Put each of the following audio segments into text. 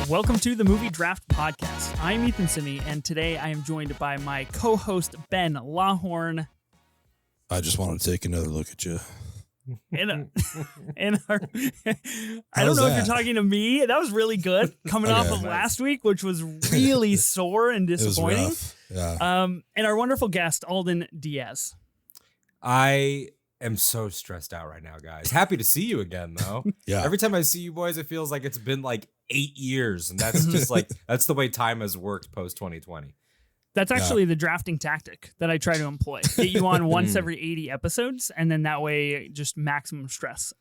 Welcome to the Movie Draft Podcast. I'm Ethan Simi, and today I am joined by my co-host, Ben Lawhorn. I just want to take another look at you. I don't know if you're talking to me. That was really good. Coming off of last week, which was really sore and disappointing. It was rough. Yeah. And our wonderful guest, Alden Diaz. I am so stressed out right now, guys. Happy to see you again, though. Yeah. Every time I see you boys, it feels like it's been like 8 years. And that's just like, that's the way time has worked post 2020. That's actually the drafting tactic that I try to employ. Get you on once every 80 episodes, and then that way, just maximum stress.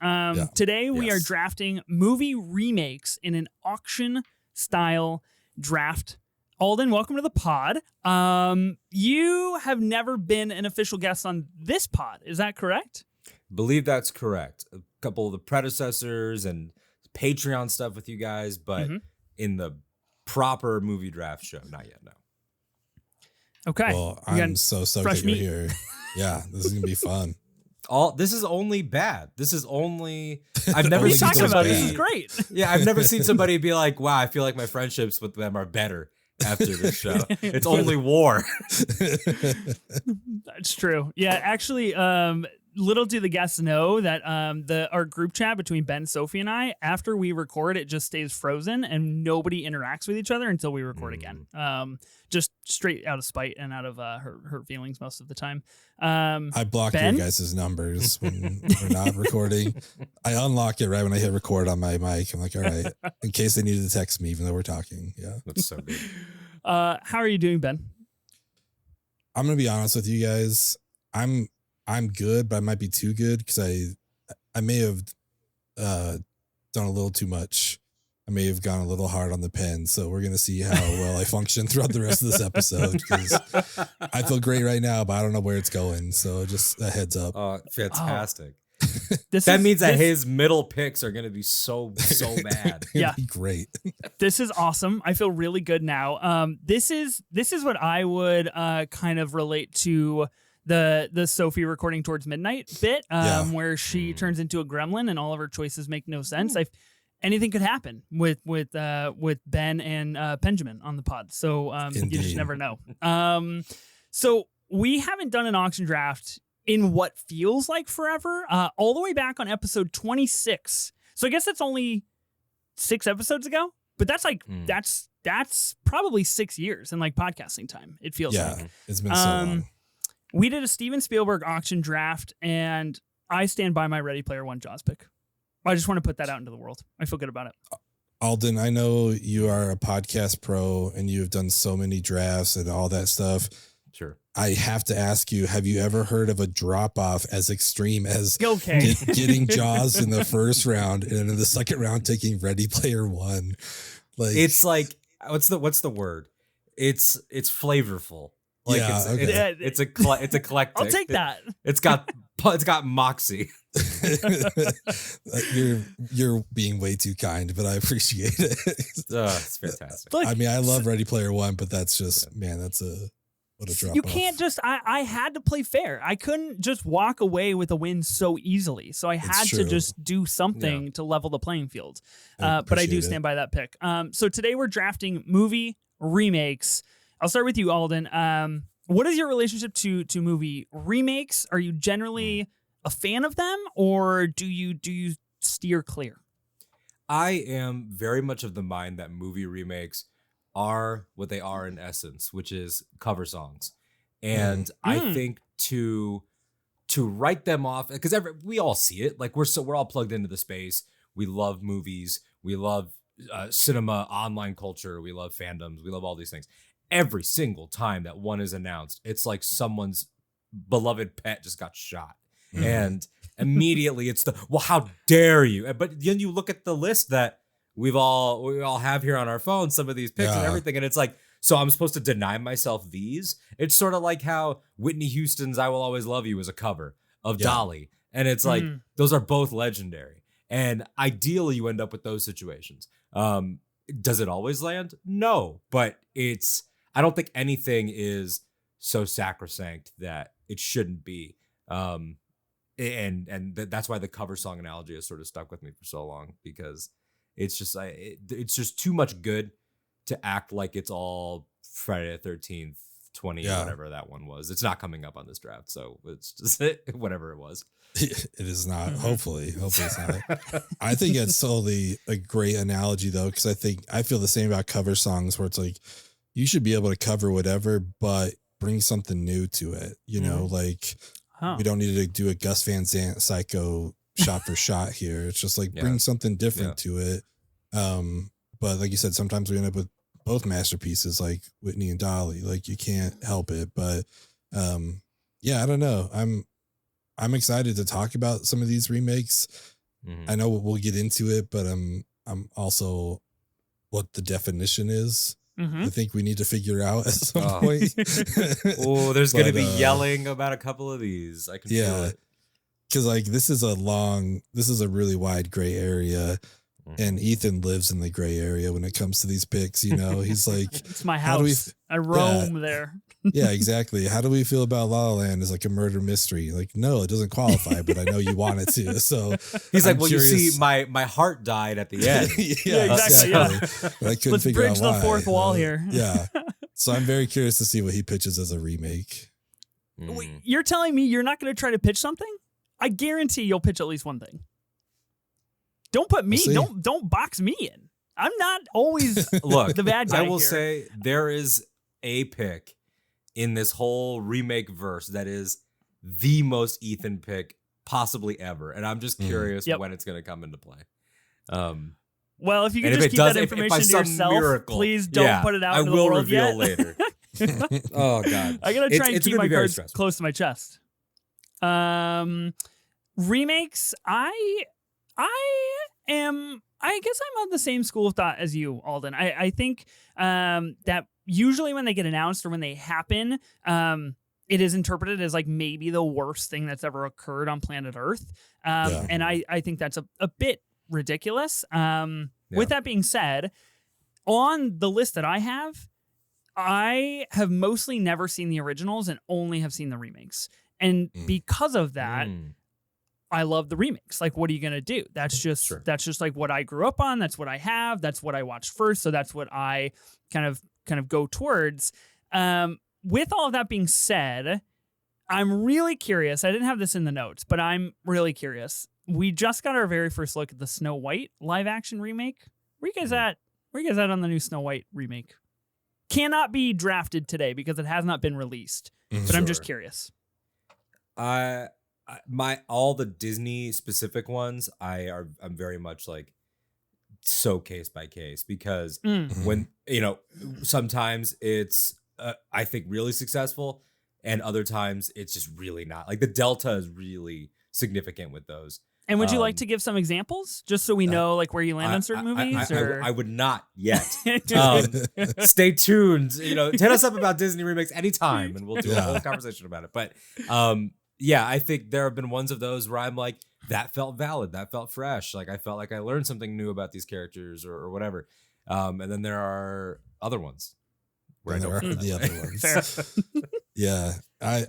Today, we are drafting movie remakes in an auction-style draft. Alden, welcome to the pod. You have never been an official guest on this pod. Is that correct? Believe that's correct. A couple of the predecessors and Patreon stuff with you guys, but in the proper movie draft show, not yet, no. Okay. Well, I'm so stoked that you're here. Yeah, this is going to be fun. This is only bad. This is only... I've never What are you seen talking about? somebody... This is great. Yeah, I've never seen somebody be like, wow, I feel like my friendships with them are better after this show. It's only war. That's true. Yeah, actually, little do the guests know that our group chat between Ben, Sophie, and I, after we record, it just stays frozen and nobody interacts with each other until we record again. Just straight out of spite and out of hurt feelings most of the time. I block your guys' numbers when we're not recording. I unlock it right when I hit record on my mic. I'm like, all right, in case they needed to text me, even though we're talking. Yeah, that's so good. How are you doing, Ben? I'm gonna be honest with you guys. I'm good, but I might be too good because I may have done a little too much. I may have gone a little hard on the pen. So we're going to see how well I function throughout the rest of this episode because I feel great right now, but I don't know where it's going. So just a heads up. Fantastic. That means that his middle picks are going to be so bad. Yeah. Great. This is awesome. I feel really good now. This is what I would kind of relate to the Sophie recording towards midnight bit, where she turns into a gremlin and all of her choices make no sense. Anything could happen with Ben and Benjamin on the pod. So you just never know. So we haven't done an auction draft in what feels like forever, all the way back on episode 26. So I guess that's only 6 episodes ago, but that's like, that's probably 6 years in like podcasting time. It feels like. Yeah, it's been so long. We did a Steven Spielberg auction draft, and I stand by my Ready Player One Jaws pick. I just want to put that out into the world. I feel good about it. Alden, I know you are a podcast pro, and you have done so many drafts and all that stuff. Sure. I have to ask you, have you ever heard of a drop-off as extreme as getting Jaws in the first round and in the second round taking Ready Player One? Like, it's like, what's the word? It's flavorful. Like it's eclectic. I'll take that. It's got moxie. You're being way too kind, but I appreciate it. It's fantastic. Look, I mean, I love Ready Player One, but that's just what a drop. You can't just. I had to play fair. I couldn't just walk away with a win so easily. So I had to just do something to level the playing field. But I do stand by that pick. So today we're drafting movie remakes. I'll start with you, Alden. What is your relationship to movie remakes? Are you generally a fan of them, or do you steer clear? I am very much of the mind that movie remakes are what they are in essence, which is cover songs. And I think to write them off, because we all see it. Like we're all plugged into the space. We love movies. We love cinema, online culture. We love fandoms. We love all these things. Every single time that one is announced, it's like someone's beloved pet just got shot. And immediately it's how dare you? But then you look at the list that we all have here on our phone, some of these picks and everything. And it's like, so I'm supposed to deny myself these? It's sort of like how Whitney Houston's I Will Always Love You is a cover of Dolly. And it's like, those are both legendary. And ideally you end up with those situations. Does it always land? No, but I don't think anything is so sacrosanct that it shouldn't be. And that's why the cover song analogy has sort of stuck with me for so long, because It's just it's just too much good to act like it's all Friday the 13th 20 or whatever that one was. It's not coming up on this draft, so it's just whatever it was. It is not. Hopefully it's not. I think it's totally a great analogy though, because I feel the same about cover songs, where it's like you should be able to cover whatever, but bring something new to it. You know, like we don't need to do a Gus Van Sant Psycho shot for shot here. It's just like bring something different to it. But like you said, sometimes we end up with both masterpieces like Whitney and Dolly. Like you can't help it. But I don't know. I'm excited to talk about some of these remakes. I know we'll get into it, but I'm also what the definition is. I think we need to figure out at some point. There's going to be yelling about a couple of these. I can feel it. Because like this is a really wide gray area, and Ethan lives in the gray area when it comes to these picks. You know, he's like, it's my house. I roam there. Yeah, exactly. How do we feel about La La Land as like a murder mystery? Like, no, it doesn't qualify, but I know you want it to. So he's like, well, curious. You see, my heart died at the end. Exactly. But I couldn't Let's figure bridge out the fourth wall here. Yeah. So I'm very curious to see what he pitches as a remake. Wait, you're telling me you're not going to try to pitch something? I guarantee you'll pitch at least one thing. Don't put me. Don't box me in. I'm not always the bad guy. I will here. say there is a pick in this whole remake verse that is the most Ethan pick possibly ever, and I'm just curious when it's going to come into play. Well, if you can just keep that information to yourself, please don't put it out into the world yet. I will reveal later. Oh God, I gotta try and keep my cards close to my chest. Remakes, I guess I'm on the same school of thought as you, Alden. I think that usually when they get announced or when they happen, it is interpreted as like maybe the worst thing that's ever occurred on planet Earth. And I think that's a bit ridiculous. With that being said, on the list that I have mostly never seen the originals and only have seen the remakes. And because of that, I love the remakes. Like, what are you going to do? That's just like what I grew up on. That's what I have. That's what I watched first. So that's what I kind of go towards. With all of that being said, I'm really curious. I didn't have this in the notes, but I'm really curious. We just got our very first look at the Snow White live action remake. Where you guys at? Where you guys at on the new Snow White remake? Cannot be drafted today because it has not been released. But I'm just curious. All the Disney specific ones, I'm very much like so case by case, because when sometimes it's I think really successful, and other times it's just really not. Like the delta is really significant with those. And would you like to give some examples, just so we know like where you land on certain movies? I would not yet. Stay tuned. Hit us up about Disney remakes anytime, and we'll do a whole conversation about it. But I think there have been ones of those where I'm like, that felt valid, that felt fresh. Like I felt like I learned something new about these characters or whatever. And then there are other ones where I don't feel the other ones. Yeah, I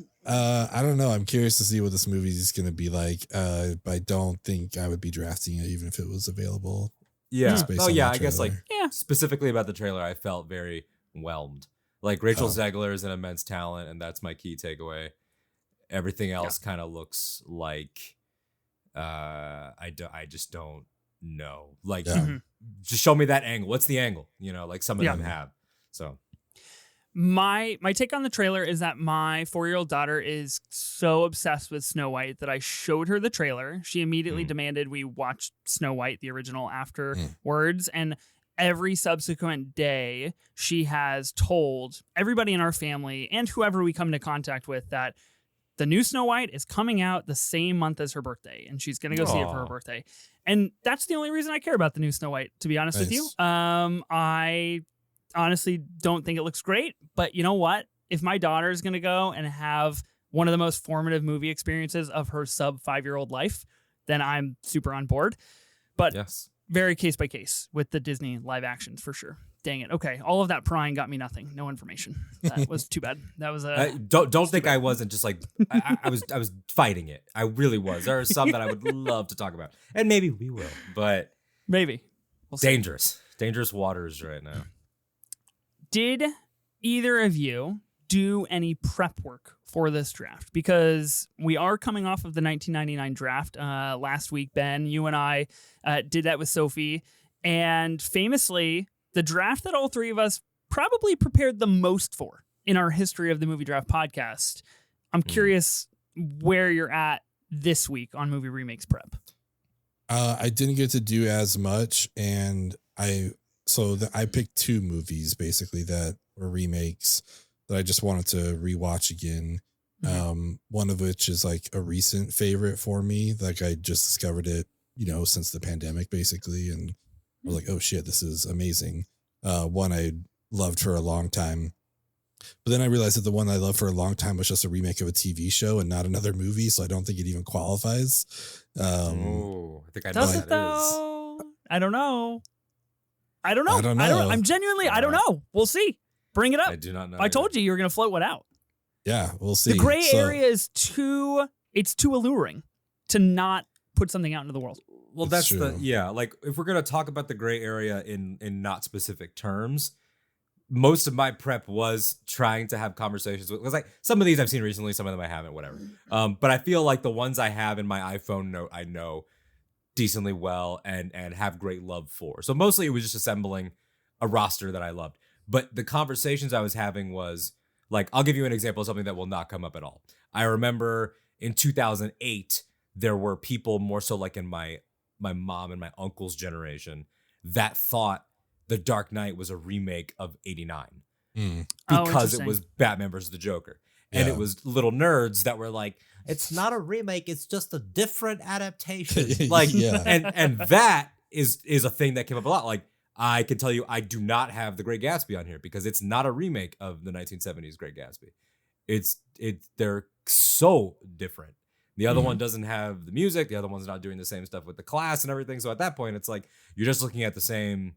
don't know. I'm curious to see what this movie is going to be like. But I don't think I would be drafting it even if it was available. Yeah. Oh yeah. I guess specifically about the trailer, I felt very whelmed. Like Rachel Zegler is an immense talent, and that's my key takeaway. Everything else kind of looks like I just don't know. Like just show me that angle. What's the angle? Like some of them have. So my take on the trailer is that my 4-year-old daughter is so obsessed with Snow White that I showed her the trailer. She immediately demanded we watch Snow White, the original, afterwards. And every subsequent day, she has told everybody in our family and whoever we come into contact with that the new Snow White is coming out the same month as her birthday, and she's going to go see it for her birthday. And that's the only reason I care about the new Snow White, to be honest with you. I honestly don't think it looks great, but you know what? If my daughter is going to go and have one of the most formative movie experiences of her sub 5-year-old life, then I'm super on board. But very case by case with the Disney live actions for sure. Dang it. Okay. All of that prying got me nothing. No information. That was too bad. That was don't think I wasn't just like I was fighting it. I really was. There are some that I would love to talk about, and maybe we will, but maybe We'll see. Dangerous waters right now. Did either of you do any prep work for this draft? Because we are coming off of the 1999 draft. Last week, Ben, you and I did that with Sophie. And famously, the draft that all three of us probably prepared the most for in our history of the Movie Draft podcast. I'm curious where you're at this week on movie remakes prep. I didn't get to do as much, and I picked two movies basically that were remakes that I just wanted to rewatch again. One of which is like a recent favorite for me. Like I just discovered it, since the pandemic basically, and I was like, oh shit, this is amazing. One I loved for a long time. But then I realized that the one I loved for a long time was just a remake of a TV show and not another movie, so I don't think it even qualifies. I think I know what that is. I don't know. I'm genuinely, I don't know. We'll see. Bring it up. I do not know. I told you were going to float one out. Yeah, we'll see. The gray area is too alluring to not put something out into the world. Well, that's true. Like if we're going to talk about the gray area in not specific terms, most of my prep was trying to have conversations with, because like some of these I've seen recently, some of them I haven't, whatever. But I feel like the ones I have in my iPhone note, I know decently well and have great love for. So mostly it was just assembling a roster that I loved. But the conversations I was having was like, I'll give you an example of something that will not come up at all. I remember in 2008, there were people more so like in my mom and my uncle's generation that thought The Dark Knight was a remake of 89 because it was Batman versus the Joker. And it was little nerds that were like, it's not a remake, it's just a different adaptation. Like, and that is a thing that came up a lot. Like, I can tell you, I do not have The Great Gatsby on here because it's not a remake of the 1970s Great Gatsby. They're so different. The other one doesn't have the music. The other one's not doing the same stuff with the class and everything. So at that point, it's like you're just looking at the same,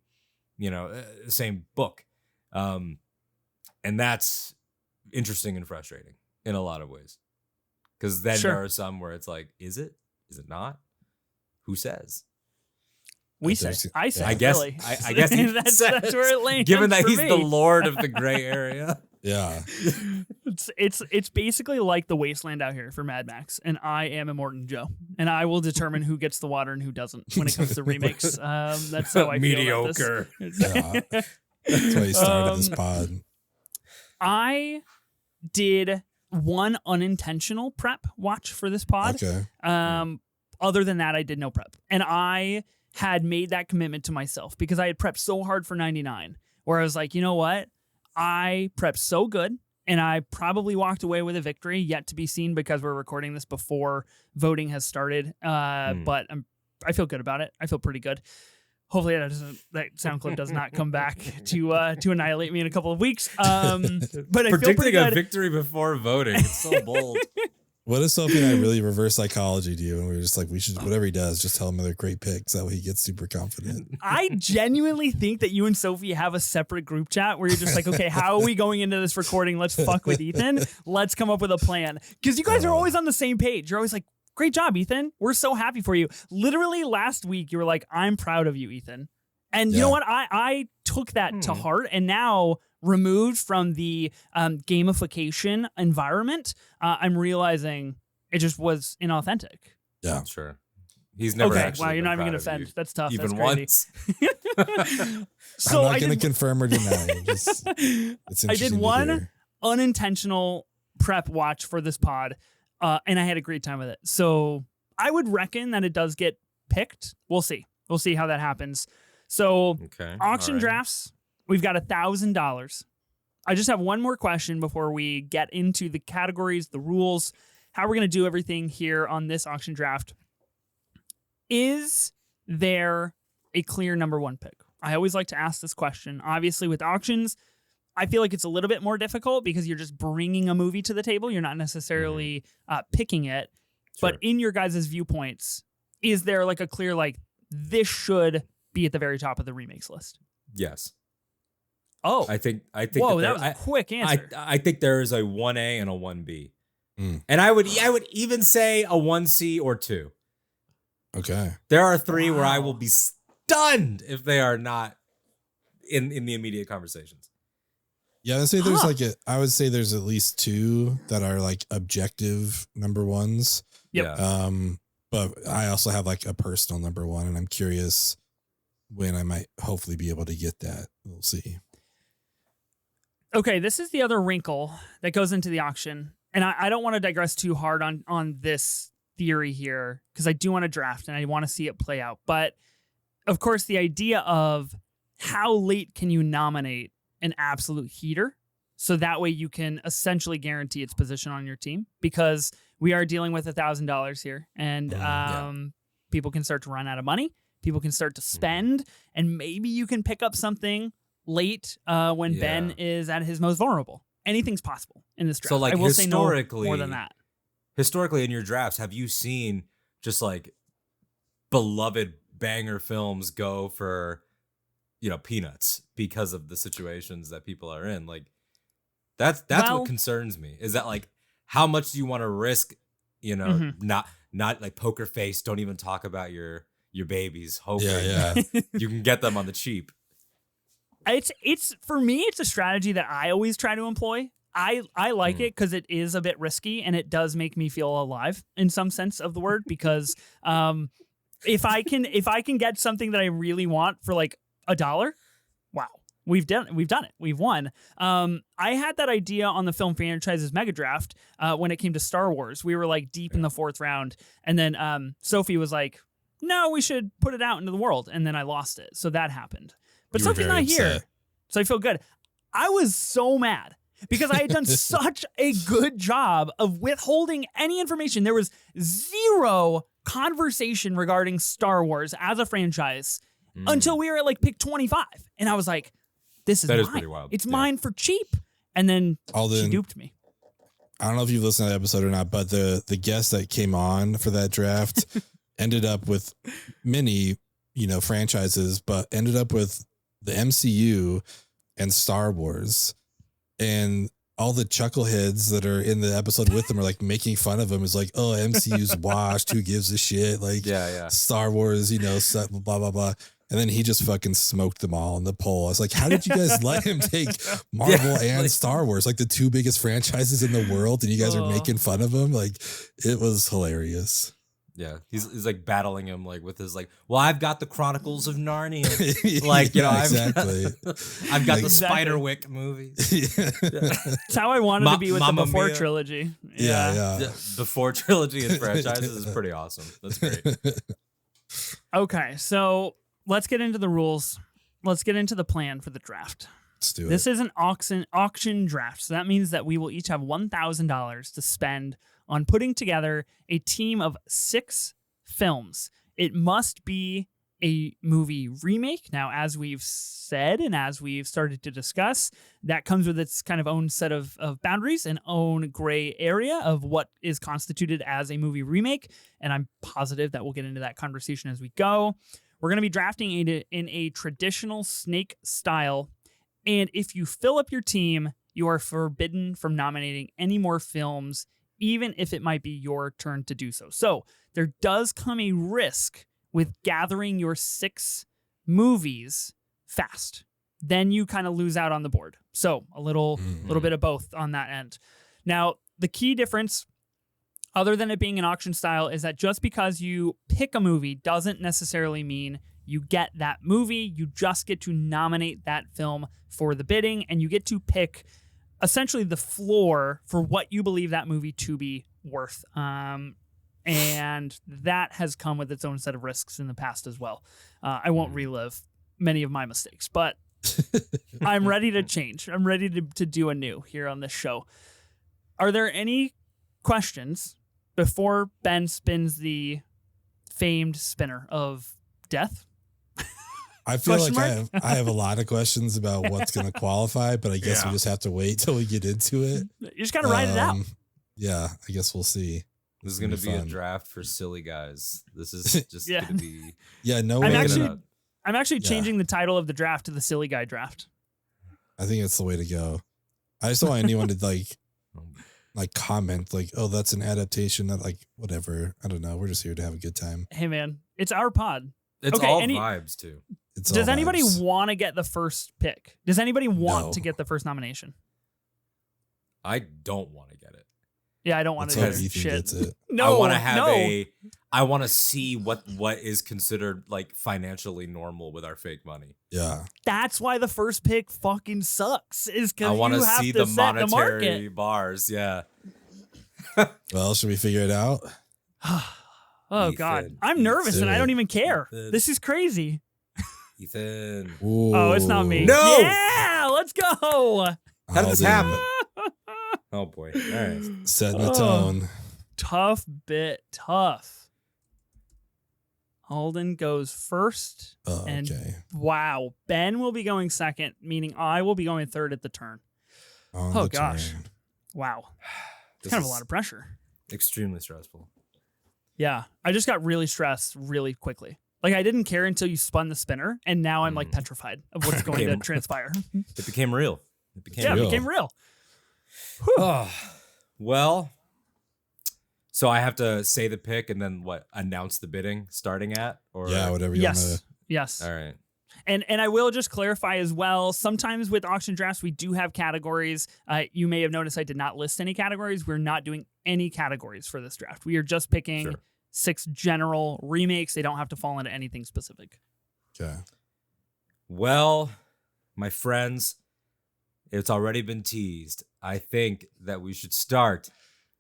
same book. And that's interesting and frustrating in a lot of ways. Because then there are some where it's like, is it? Is it not? Who says? We say. I say. I guess. Really. I guess he that's where it lands. Given that for he's me. the lord of the gray area. Yeah. It's basically like the wasteland out here for Mad Max, and I am Immortan Joe, and I will determine who gets the water and who doesn't when it comes to remakes. That's how I mediocre. feel about this. Yeah. That's why you started this pod. I did one unintentional prep watch for this pod. Okay. Other than that, I did no prep, and I had made that commitment to myself because I had prepped so hard for 99, where I was like, you know what? I prepped so good, and I probably walked away with a victory yet to be seen because we're recording this before voting has started. But I feel good about it. I feel pretty good. Hopefully that sound clip does not come back to annihilate me in a couple of weeks. But I feel pretty Predicting good. a victory before voting. It's so bold. What if Sophie and I really reverse psychology to you? And we're just like, we should, whatever he does, just tell him they're great picks. That way he gets super confident. I genuinely think that you and Sophie have a separate group chat where you're just like, okay, how are we going into this recording? Let's fuck with Ethan. Let's come up with a plan. Because you guys are always on the same page. You're always like, great job, Ethan. We're so happy for you. Literally last week, you were like, I'm proud of you, Ethan. And you know what? I took that to heart. And now, removed from the gamification environment, I'm realizing it just was inauthentic. Yeah, sure. He's never actually. Wow, you're not even going to offend. That's tough. Even That's once. So I'm not going to confirm or deny. It's I did one hear. unintentional prep watch for this pod, and I had a great time with it. So I would reckon that it does get picked. We'll see. We'll see how that happens. So auction drafts, we've got $1,000. I just have one more question before we get into the categories, the rules, how we're going to do everything here on this auction draft. Is there a clear number one pick? I always like to ask this question. Obviously, with auctions, I feel like it's a little bit more difficult because you're just bringing a movie to the table. You're not necessarily picking it. Sure. But in your guys' viewpoints, is there like a clear, like, this should be at the very top of the remakes list? Yes. Oh. I think. Whoa, that was a quick answer. I think there is a 1A and a 1B. And I would even say a 1C or 2. Okay. There are 3 where I will be stunned if they are not in the immediate conversations. Yeah, I would say there's at least 2 that are like objective number ones. Yep. Yeah. But I also have like a personal number 1, and I'm curious when I might hopefully be able to get that. We'll see. Okay, this is the other wrinkle that goes into the auction. And I don't want to digress too hard on this theory here, because I do want to draft and I want to see it play out. But of course, the idea of how late can you nominate an absolute heater, so that way you can essentially guarantee its position on your team, because we are dealing with $1,000 here, and people can start to run out of money. People can start to spend, and maybe you can pick up something late when Ben is at his most vulnerable. Anything's possible in this draft. So, like, I will say no more than that. Historically, in your drafts, have you seen just like beloved banger films go for, peanuts because of the situations that people are in? Like, that's what concerns me. Is that, like, how much do you want to risk? Not like poker face. Don't even talk about your babies. Hoping you can get them on the cheap. It's for me, it's a strategy that I always try to employ. I like it because it is a bit risky, and it does make me feel alive in some sense of the word, because if I can get something that I really want for like $1, wow, we've done it. We've won. I had that idea on the film franchise's mega draft when it came to Star Wars. We were like deep in the 4th round, and then Sophie was like, no, we should put it out into the world, and then I lost it. So that happened. But Sophie's not here, so I feel good. I was so mad because I had done such a good job of withholding any information. There was 0 conversation regarding Star Wars as a franchise until we were at like pick 25. And I was like, this is mine. Is pretty wild. It's mine for cheap. And then Alden, she duped me. I don't know if you've listened to that episode or not, but the guest that came on for that draft ended up with many, franchises, but ended up with the MCU and Star Wars, and all the chuckleheads that are in the episode with them are like making fun of him. It's like, oh, MCU's washed. Who gives a shit? Like, Star Wars, blah, blah, blah. And then he just fucking smoked them all in the poll. I was like, how did you guys let him take Marvel and Star Wars, like the 2 biggest franchises in the world, and you guys are making fun of him? Like, it was hilarious. Yeah, he's like battling him like with his like, well, I've got the Chronicles of Narnia, exactly. I've got the Spiderwick movies. That's how I wanted to be with the Before trilogy. Yeah. Before trilogy and franchises is pretty awesome. That's great. Okay, so let's get into the rules. Let's get into the plan for the draft. Let's do it. This is an auction draft, so that means that we will each have $1,000 to spend on putting together a team of 6 films. It must be a movie remake. Now, as we've said and as we've started to discuss, that comes with its kind of own set of boundaries and own gray area of what is constituted as a movie remake. And I'm positive that we'll get into that conversation as we go. We're going to be drafting in a traditional snake style. And if you fill up your team, you are forbidden from nominating any more films, even if it might be your turn to do so. So there does come a risk with gathering your 6 movies fast. Then you kind of lose out on the board. So a little bit of both on that end. Now, the key difference, other than it being an auction style, is that just because you pick a movie doesn't necessarily mean you get that movie. You just get to nominate that film for the bidding, and you get to pick essentially the floor for what you believe that movie to be worth. And that has come with its own set of risks in the past as well. I won't relive many of my mistakes, but I'm ready to change. I'm ready to do anew here on this show. Are there any questions before Ben spins the famed spinner of death? I feel like I have a lot of questions about what's going to qualify, but I guess we just have to wait till we get into it. You just got to ride it out. Yeah, I guess we'll see. This is going to be a draft for silly guys. This is just going to be... Yeah, no I'm way. I'm actually changing the title of the draft to the Silly Guy Draft. I think it's the way to go. I just don't want anyone to like comment like, oh, that's an adaptation, that like whatever. I don't know. We're just here to have a good time. Hey man, it's our pod. It's Okay, all vibes too. Does anybody vibes. want to get the first pick? Does anybody want No. to get the first nomination? I don't want to get it. Yeah, I don't want Let's to hope get Ethan shit. gets it. No, I want to have no. I want to see what is considered like financially normal with our fake money. Yeah. That's why the first pick fucking sucks. Is I because want you to have see to the set the monetary market. bars. Yeah. Well, should we figure it out? Oh God, I'm nervous and I don't even care. Ethan. This is crazy. Ethan. Ooh. Oh, it's not me. No! Yeah, let's go. How did this Alden happen? Oh boy. All right. Setting the tone. Tough bit, tough. Alden goes first. Oh, and okay. wow, Ben will be going second, meaning I will be going third at the turn. On Oh, the gosh. turn. Wow, This kind of a is lot of pressure. extremely stressful. Yeah, I just got really stressed really quickly. Like I didn't care until you spun the spinner, and now I'm like petrified of what's going to transpire. It became real. It became Yeah, real. it became real. Oh, well, so I have to say the pick and then announce the bidding starting at? Or Yeah, whatever you want to. Yes. All right. And I will just clarify as well, sometimes with auction drafts, we do have categories. You may have noticed I did not list any categories. We're not doing any categories for this draft. We are just picking 6 general remakes. They don't have to fall into anything specific. Okay. Well, my friends, it's already been teased. I think that we should start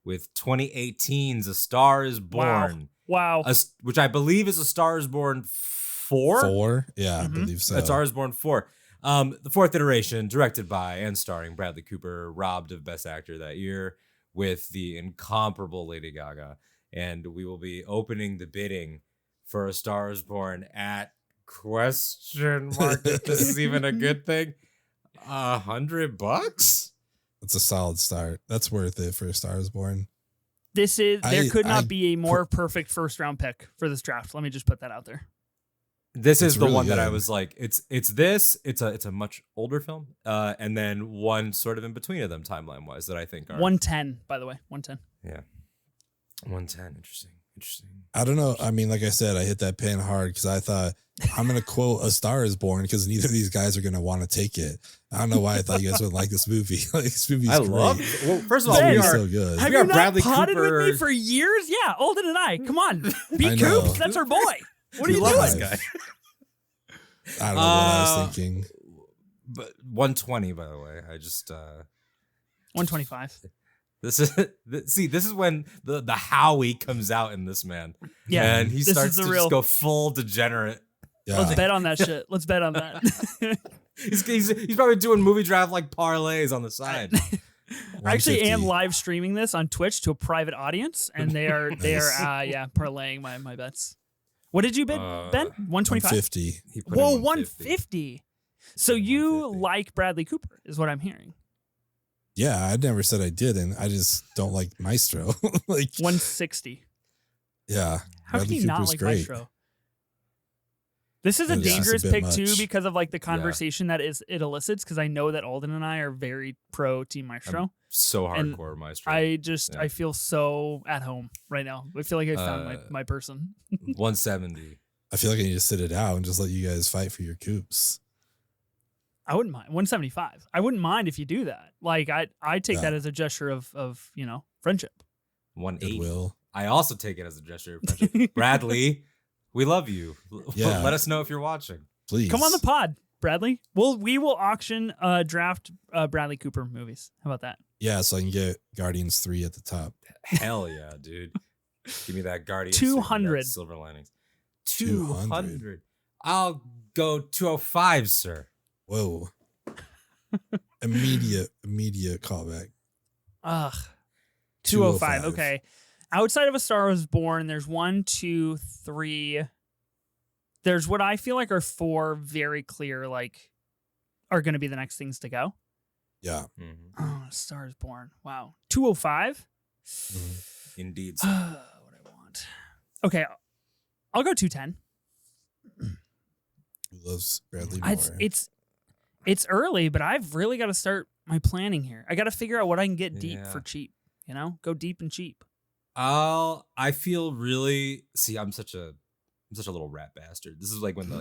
with 2018's A Star is Born. Wow. Which I believe is A Star is Born 4? 4? Yeah, I believe so. A Star is Born 4. The 4th iteration, directed by and starring Bradley Cooper, robbed of Best Actor that year with the incomparable Lady Gaga. And we will be opening the bidding for A Star is Born at question mark if this is even a good thing. $100? It's a solid start. That's worth it for A Star is Born. There could not be a more perfect first round pick for this draft. Let me just put that out there. This is It's the really one that I good. was like, it's a much older film, and then one sort of in between of them timeline wise that I think are 110, by the way. 110. Yeah, 110. Interesting. I don't know. I mean, like I said, I hit that pin hard because I thought I'm going to quote A Star is Born because neither of these guys are going to want to take it. I don't know why I thought you guys would like this movie. Like, this movie's I great. love. Well, first of all, Ben, we It's are so good. Have We are you not Bradley potted with Cooper. me for years? Yeah, Alden and I. Come on. Be I know. Coops. That's our boy. What are you love doing? this guy. I don't know what I was thinking. But 120, by the way. I just 125. this is when the Howie comes out in this man. Yeah, and he this starts is the to real- just go full degenerate. Yeah. Let's bet on that shit. Let's bet on that. He's probably doing movie draft like parlays on the side. I actually am 150. live streaming this on Twitch to a private audience, and they are parlaying my bets. What did you bid, Ben? 125. 150. He put in Whoa, 150. 150. So in you 150. like Bradley Cooper, is what I'm hearing. Yeah, I never said I didn't. I just don't like Maestro. Like, 160. yeah. How can Bradley you not Cooper's like great. Maestro? This is a It's just a dangerous bit pick too much. because of like the conversation that it elicits. Because I know that Alden and I are very pro Team Maestro. So And hardcore, Maestro. I feel so at home right now. I feel like I found my person. 170. I feel like I need to sit it out and just let you guys fight for your coops. I wouldn't mind 175. I wouldn't mind if you do that. Like I take Yeah. that as a gesture of friendship. 180. Goodwill. I also take it as a gesture of friendship. Bradley, we love you. Yeah. Let us know if you're watching. Please. Come on the pod, Bradley. We will auction draft Bradley Cooper movies. How about that? Yeah, so I can get Guardians 3 at the top. Hell yeah, dude. Give me that Guardian. 200. Silver linings. 200. 200. I'll go 205, sir. Whoa. Immediate callback. Ugh. 205. 205. Okay. Outside of A Star Was Born, there's 1, 2, 3. There's what I feel like are 4 very clear, like, are going to be the next things to go. Yeah. Mhm. Oh, A Star Is Born. Wow. 205? Indeed, what sir. I want. Okay. I'll go 210. Who loves Bradley more? It's early, but I've really got to start my planning here. I got to figure out what I can get deep Yeah. for cheap. Go deep and cheap. I feel really. See, I'm such a I'm such a little rat bastard. This is like when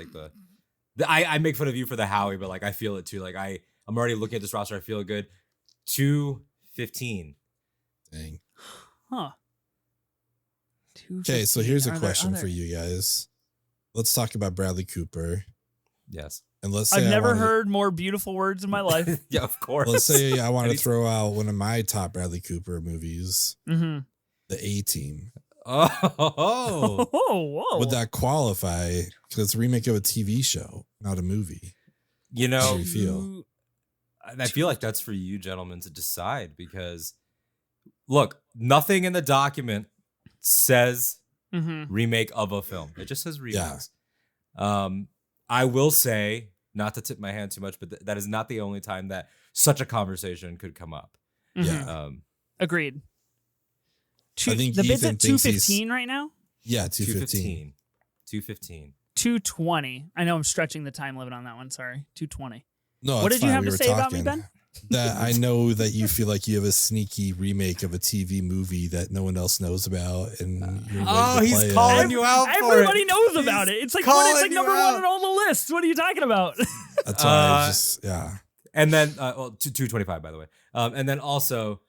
I make fun of you for the Howie, but like I feel it too. Like I'm already looking at this roster. I feel good. 215. Dang. Huh. Okay, so here's a question for you guys. Let's talk about Bradley Cooper. Yes. And let's say I've never heard more beautiful words in my life. Yeah, of course. Let's say I want to throw out one of my top Bradley Cooper movies, Mm-hmm. The A-Team. Oh. Whoa. Would that qualify? Because it's a remake of a TV show, not a movie. You know, How do you feel? I feel like that's for you gentlemen to decide because, look, nothing in the document says remake of a film. It just says remakes. Yeah. I will say, not to tip my hand too much, but that is not the only time that such a conversation could come up. Yeah. Agreed. I think the bid's Ethan at 215 right now? Yeah, 215. 215. 220. I know I'm stretching the time limit on that one. Sorry. 220. No, what did you have to say about me, Ben? That I know that you feel like you have a sneaky remake of a TV movie that no one else knows about, and you're he's calling you out. Everybody knows about it. It's like number one on all the lists. What are you talking about? That's why I just And then 225 by the way. And then also,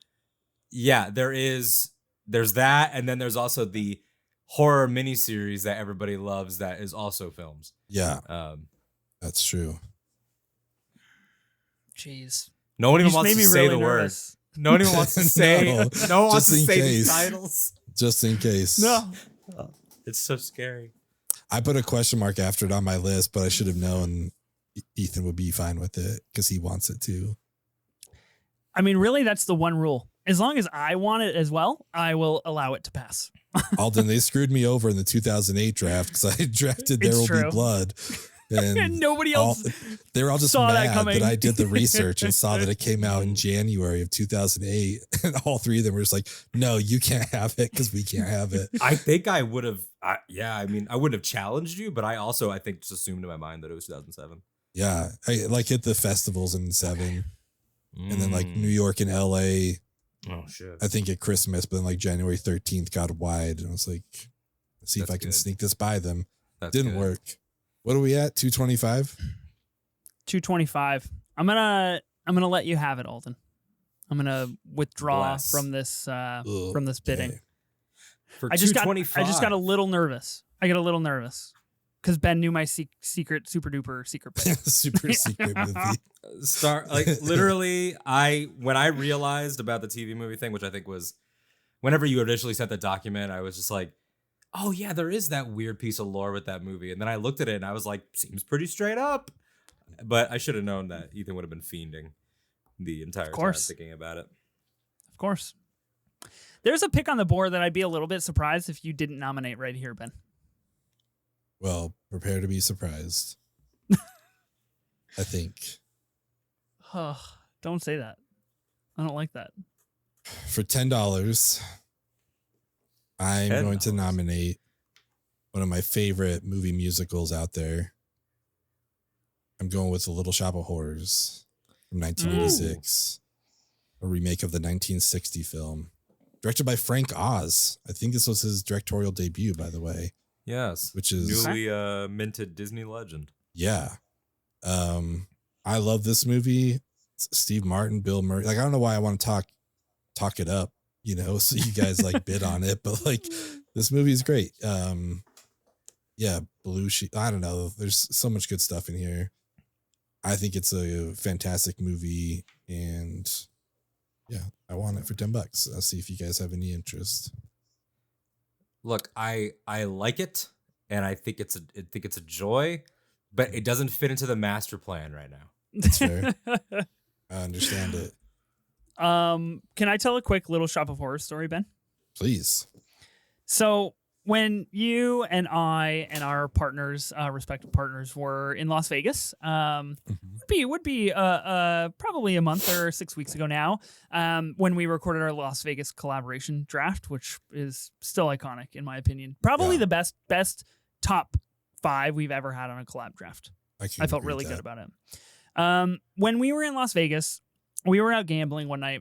yeah, there's that, and then there's also the horror miniseries that everybody loves that is also films. Yeah, that's true. Jeez. No one even wants to say really the nervous. word. No one even wants to say. No one wants to say these titles. Just in case. No. Oh, it's so scary. I put a question mark after it on my list, but I should have known Ethan would be fine with it because he wants it too. I mean, really, that's the one rule. As long as I want it as well, I will allow it to pass. Alden, they screwed me over in the 2008 draft because I drafted There Will Be Blood. And nobody else they were all just mad that I did the research and saw that it came out in January of 2008. And all three of them were just like, no, you can't have it because we can't have it. I think I would have, I wouldn't have challenged you, but I think just assumed in my mind that it was 2007. Yeah. I like hit the festivals in 7 and then like New York and LA. Oh, shit. I think at Christmas, but then like January 13th got wide. And I was like, let's see if I can sneak this by them. Didn't work. What are we at? 225? 225. I'm gonna let you have it, Alden. I'm gonna withdraw from this bidding. Okay. For I just got a little nervous. I got a little nervous because Ben knew my secret super duper secret pick. Super secret movie. Literally, when I realized about the TV movie thing, which I think was whenever you initially sent the document, I was just like, oh yeah, there is that weird piece of lore with that movie. And then I looked at it and I was like, seems pretty straight up. But I should have known that Ethan would have been fiending the entire time thinking about it. Of course. There's a pick on the board that I'd be a little bit surprised if you didn't nominate right here, Ben. Well, prepare to be surprised. I think. Don't say that. I don't like that. For $10, I'm going to nominate one of my favorite movie musicals out there. I'm going with The Little Shop of Horrors from 1986, a remake of the 1960 film, directed by Frank Oz. I think this was his directorial debut, by the way. Yes, which is newly minted Disney legend. Yeah, I love this movie. Steve Martin, Bill Murray. Like I don't know why I want to talk it up, you know, so you guys like bid on it, but like this movie is great. Yeah, Blue Sheep. I don't know. There's so much good stuff in here. I think it's a fantastic movie, and yeah, I want it for $10. I'll see if you guys have any interest. Look, I like it, and I think it's a joy, but it doesn't fit into the master plan right now. That's fair. I understand it. Can I tell a quick Little Shop of Horrors story, Ben? Please. So when you and I and our partners, respective partners, were in Las Vegas, would be probably a month or 6 weeks ago now, when we recorded our Las Vegas collaboration draft, which is still iconic in my opinion. Probably the best top 5 we've ever had on a collab draft. I felt really good about it. When we were in Las Vegas, we were out gambling one night,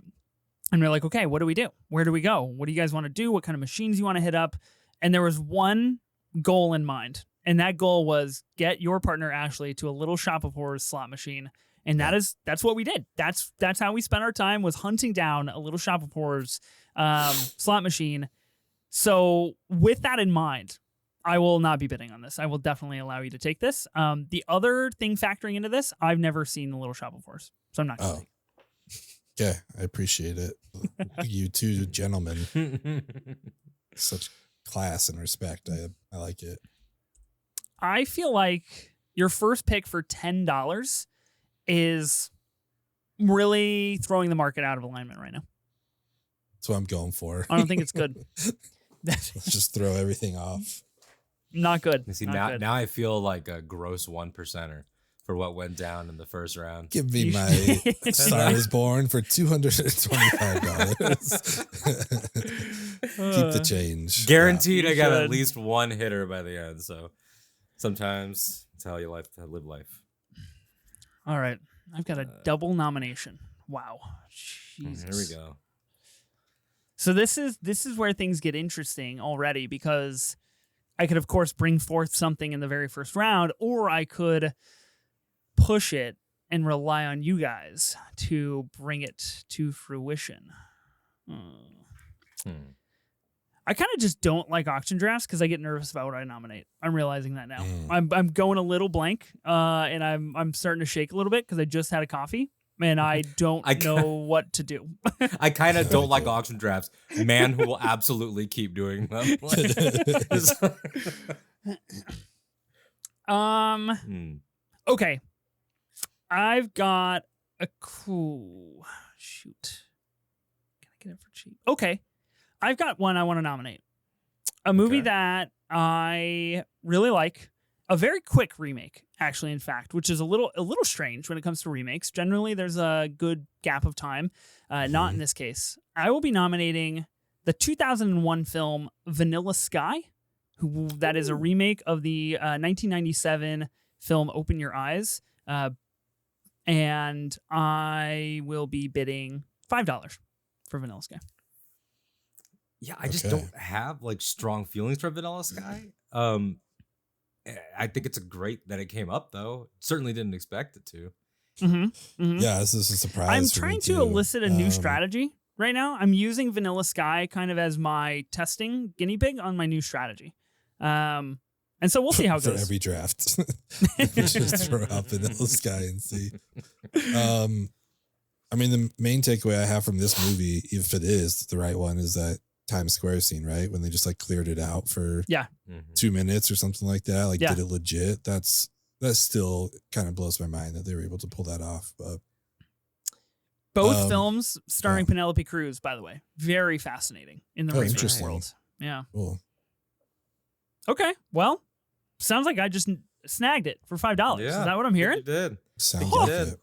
and we we're like, okay, what do we do? Where do we go? What do you guys want to do? What kind of machines you want to hit up? And there was one goal in mind. And that goal was get your partner Ashley to a Little Shop of Horrors slot machine. And that's what we did. That's how we spent our time, was hunting down a Little Shop of Horrors slot machine. So with that in mind, I will not be bidding on this. I will definitely allow you to take this. The other thing factoring into this, I've never seen the Little Shop of Horrors, so I'm not going to. Yeah, I appreciate it. You two gentlemen. Such class and respect. I like it. I feel like your first pick for $10 is really throwing the market out of alignment right now. That's what I'm going for. I don't think it's good. Let's just throw everything off. Not good. You see, Not good. now I feel like a gross 1%er for what went down in the first round. Give me my Star is Born for $225. Keep the change. Guaranteed I got at least one hitter by the end. So sometimes it's how you live life. All right. I've got a double nomination. Wow. Jesus. Here we go. So this is where things get interesting already, because I could, of course, bring forth something in the very first round, or I could push it and rely on you guys to bring it to fruition. I kind of just don't like auction drafts because I get nervous about what I nominate. I'm realizing that now. I'm going a little blank, and I'm starting to shake a little bit because I just had a coffee and I don't know what to do. I kind of don't like auction drafts. Man who will absolutely keep doing them. Okay. I've got a cool shoot. Can I get it for cheap? Okay. I've got one I want to nominate. A movie that I really like. A very quick remake, actually, in fact, which is a little strange when it comes to remakes. Generally, there's a good gap of time. Not in this case. I will be nominating the 2001 film Vanilla Sky. That is a remake of the 1997 film Open Your Eyes. And I will be bidding $5 for Vanilla Sky. Yeah, I just don't have like strong feelings for Vanilla Sky. I think it's great that it came up, though. Certainly didn't expect it to. Yeah, this is a surprise. I'm trying to elicit a new strategy right now. I'm using Vanilla Sky kind of as my testing guinea pig on my new strategy. And so we'll see how it goes. For every draft. Just throw out Vanilla Sky and see. I mean, the main takeaway I have from this movie, if it is the right one, is that Times Square scene, right? When they just like cleared it out for 2 minutes or something like that. Like did it legit. That still kind of blows my mind that they were able to pull that off. But both films starring Penelope Cruz, by the way. Very fascinating in the remake world. Yeah. Cool. Okay. Well, sounds like I just snagged it for $5. Yeah, is that what I'm hearing? You did. Sounds like it.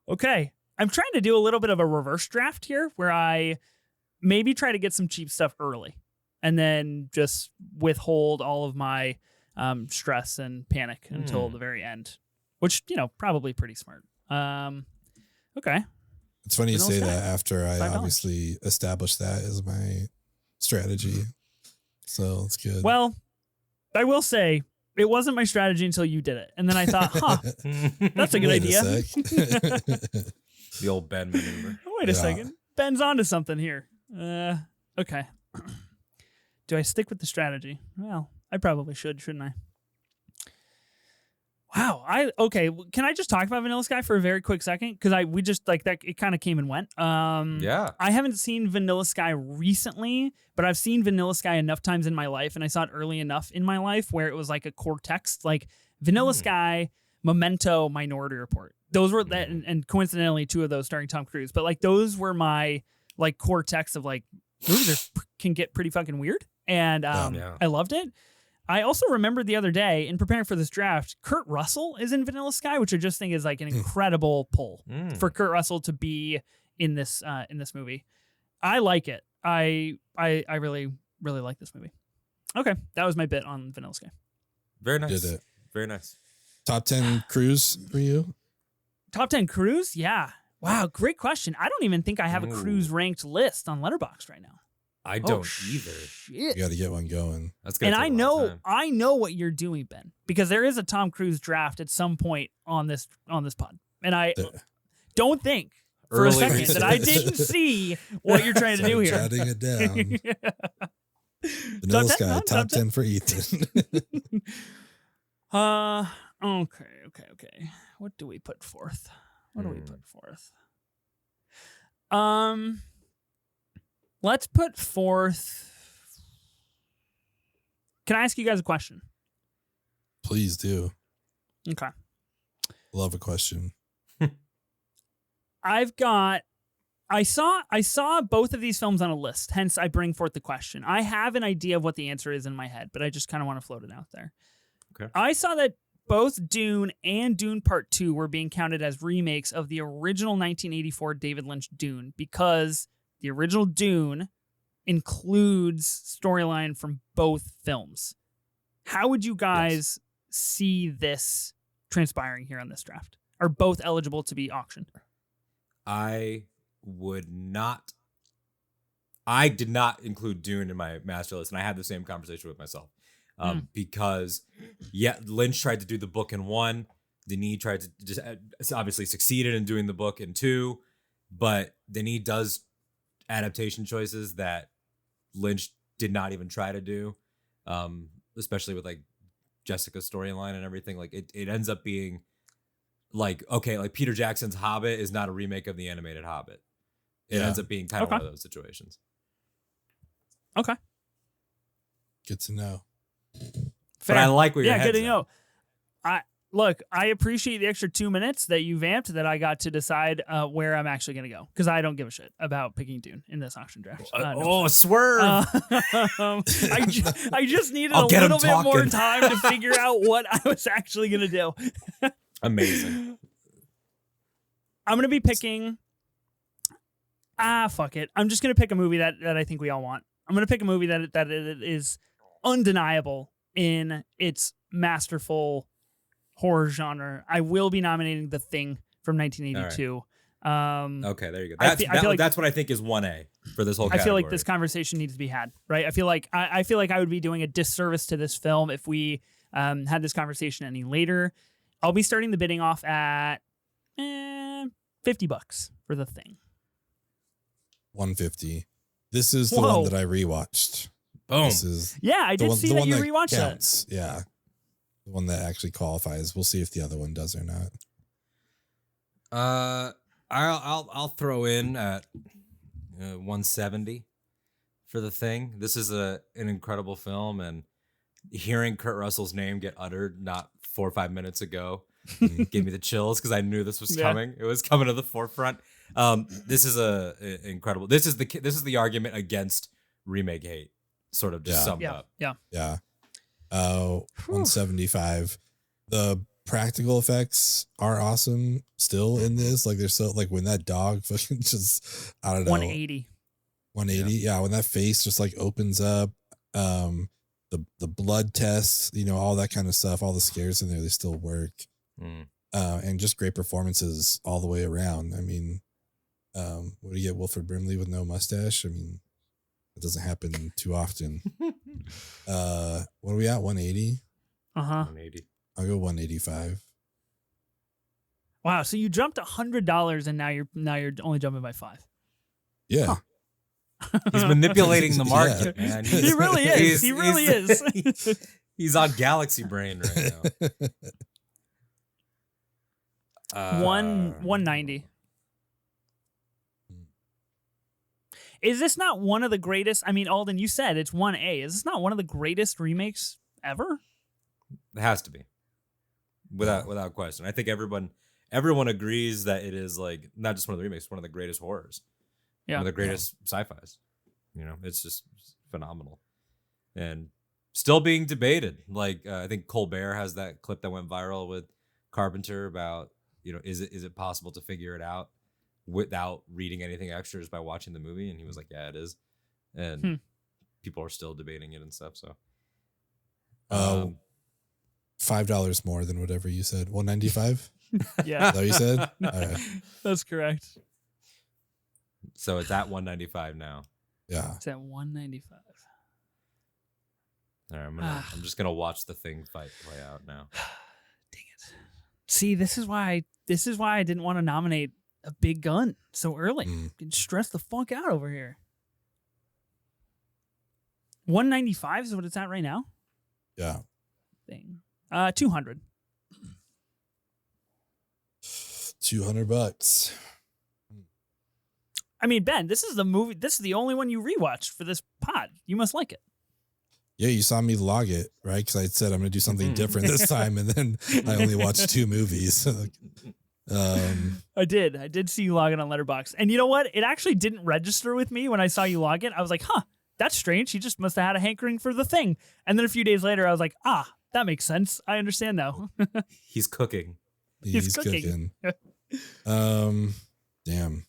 Okay. I'm trying to do a little bit of a reverse draft here where I maybe try to get some cheap stuff early and then just withhold all of my stress and panic until the very end, which, probably pretty smart. Okay. It's funny you say that after I obviously established that as my strategy. So it's good. Well, I will say it wasn't my strategy until you did it. And then I thought, that's a good idea. The old Ben maneuver. Wait a second. Ben's onto something here. Okay. Do I stick with the strategy? Well, I probably should, shouldn't I? Wow. Okay. Can I just talk about Vanilla Sky for a very quick second? Because we just like that. It kind of came and went. Yeah. I haven't seen Vanilla Sky recently, but I've seen Vanilla Sky enough times in my life, and I saw it early enough in my life where it was like a core text, like Vanilla Sky, Memento, Minority Report. Those were that, and coincidentally, two of those starring Tom Cruise. But like those were my like core texts of like movies can get pretty fucking weird, and I loved it. I also remembered the other day in preparing for this draft, Kurt Russell is in Vanilla Sky, which I just think is like an incredible pull for Kurt Russell to be in this movie. I like it. I really, really like this movie. Okay. That was my bit on Vanilla Sky. Very nice. Did it. Very nice. Top 10 Cruise for you? Top 10 Cruise? Yeah. Wow. Great question. I don't even think I have a Cruise ranked list on Letterboxd right now. I don't either. Shit. You got to get one going. That's gonna And take a lot of time. I know what you're doing, Ben, because there is a Tom Cruise draft at some point on this pod, and I don't think for a second that I didn't see what you're trying to do here. Jotting it down. Vanilla Sky, top 10 for Ethan. Okay. What do we put forth? Let's put forth. Can I ask you guys a question? Please do. Okay. Love a question. I saw both of these films on a list, hence I bring forth the question. I have an idea of what the answer is in my head, but I just kind of want to float it out there. Okay. I saw that both Dune and Dune Part 2 were being counted as remakes of the original 1984 David Lynch Dune because the original Dune includes storyline from both films. How would you guys see this transpiring here on this draft? Are both eligible to be auctioned? I did not include Dune in my master list, and I had the same conversation with myself. Because Lynch tried to do the book in 1. Denis tried to just obviously succeeded in doing the book in 2, but Denis does adaptation choices that Lynch did not even try to do, especially with like Jessica's storyline and everything. Like it ends up being like, okay, like Peter Jackson's Hobbit is not a remake of the animated Hobbit. It ends up being kind of one of those situations. Okay. Good to know. Fair. But I like where your head's good to at. know. I appreciate the extra 2 minutes that you vamped that I got to decide where I'm actually going to go because I don't give a shit about picking Dune in this auction draft. Swerve! I just needed I'll a get little him bit more talking. time to figure out what I was actually going to do. Amazing. I'm going to be picking... fuck it. I'm just going to pick a movie that I think we all want. I'm going to pick a movie that it is undeniable in its masterful horror genre. I will be nominating The Thing from 1982. Okay, there you go. I feel like that's what I think is 1A for this whole category. I feel like this conversation needs to be had, right? I feel like I would be doing a disservice to this film if we had this conversation any later. I'll be starting the bidding off at $50 for The Thing. 150. This is the one that I rewatched. Boom. This is I did see that you rewatched that. Yeah. The one that actually qualifies. We'll see if the other one does or not. I'll throw in at 170 for The Thing. This is an incredible film, and hearing Kurt Russell's name get uttered not 4 or 5 minutes ago gave me the chills because I knew this was coming. It was coming to the forefront. This is incredible. This is the argument against remake hate, sort of just summed up. Yeah. 175. The practical effects are awesome still in this. Like they're so like when that dog fucking just, I don't know. 180. 180. Yeah. When that face just like opens up, the blood tests, all that kind of stuff, all the scares in there, they still work. And just great performances all the way around. I mean, what do you get? Wilford Brimley with no mustache? I mean, it doesn't happen too often. What are we at? 180? 180. I'll go 185. Wow, so you jumped $100 and now you're only jumping by 5. Yeah. He's manipulating the market, man. He really is. He really is. He's on galaxy brain right now. 190. Is this not one of the greatest? I mean, Alden, you said it's 1A. Is this not one of the greatest remakes ever? It has to be, without question. I think everyone agrees that it is like not just one of the remakes, one of the greatest horrors, one of the greatest sci-fis. It's just phenomenal, and still being debated. Like I think Colbert has that clip that went viral with Carpenter about is it possible to figure it out without reading anything extra just by watching the movie, and he was like, yeah, it is, and people are still debating it and stuff. So $5 more than whatever you said. 195. Yeah, is that what you said? All right. That's correct. So it's at 195 now. Yeah. It's at 195. All right, I'm just gonna watch the Thing fight play out now. Dang it. See, this is why I didn't want to nominate a big gun so early. Get stressed the fuck out over here. 195 is what it's at right now. Yeah. Thing. 200. $200. I mean, Ben, this is the movie. This is the only one you rewatched for this pod. You must like it. Yeah, you saw me log it, right? Because I said I'm going to do something different this time, and then I only watched 2 movies. I did see you log it on Letterboxd, and you know what? It actually didn't register with me when I saw you log it. I was like, "Huh, that's strange. He just must have had a hankering for the Thing." And then a few days later, I was like, "Ah, that makes sense. I understand now." He's cooking. He's cooking. Damn. Damn.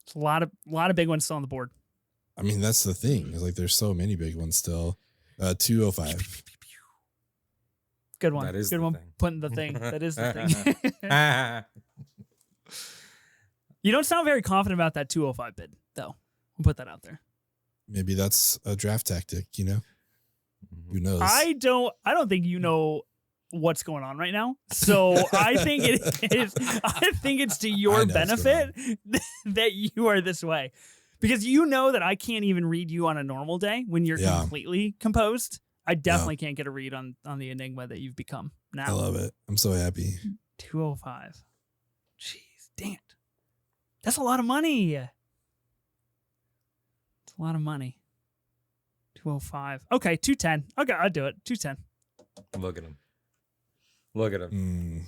It's a lot of big ones still on the board. I mean, that's the thing. It's like there's so many big ones still. 205. Good one. That is good the one. thing. Putting the thing. That is the thing. You don't sound very confident about that 205 bid, though. I'll put that out there. Maybe that's a draft tactic, you know? Who knows? I don't think you know what's going on right now. So I think it's to your benefit that you are this way. Because you know that I can't even read you on a normal day when you're completely composed. I definitely can't get a read on the enigma that you've become now. I love it. I'm so happy. 205. Jeez, dang it. That's a lot of money. It's a lot of money. 205. Okay, 210. Okay, I'll do it. 210. Look at him. Look at him.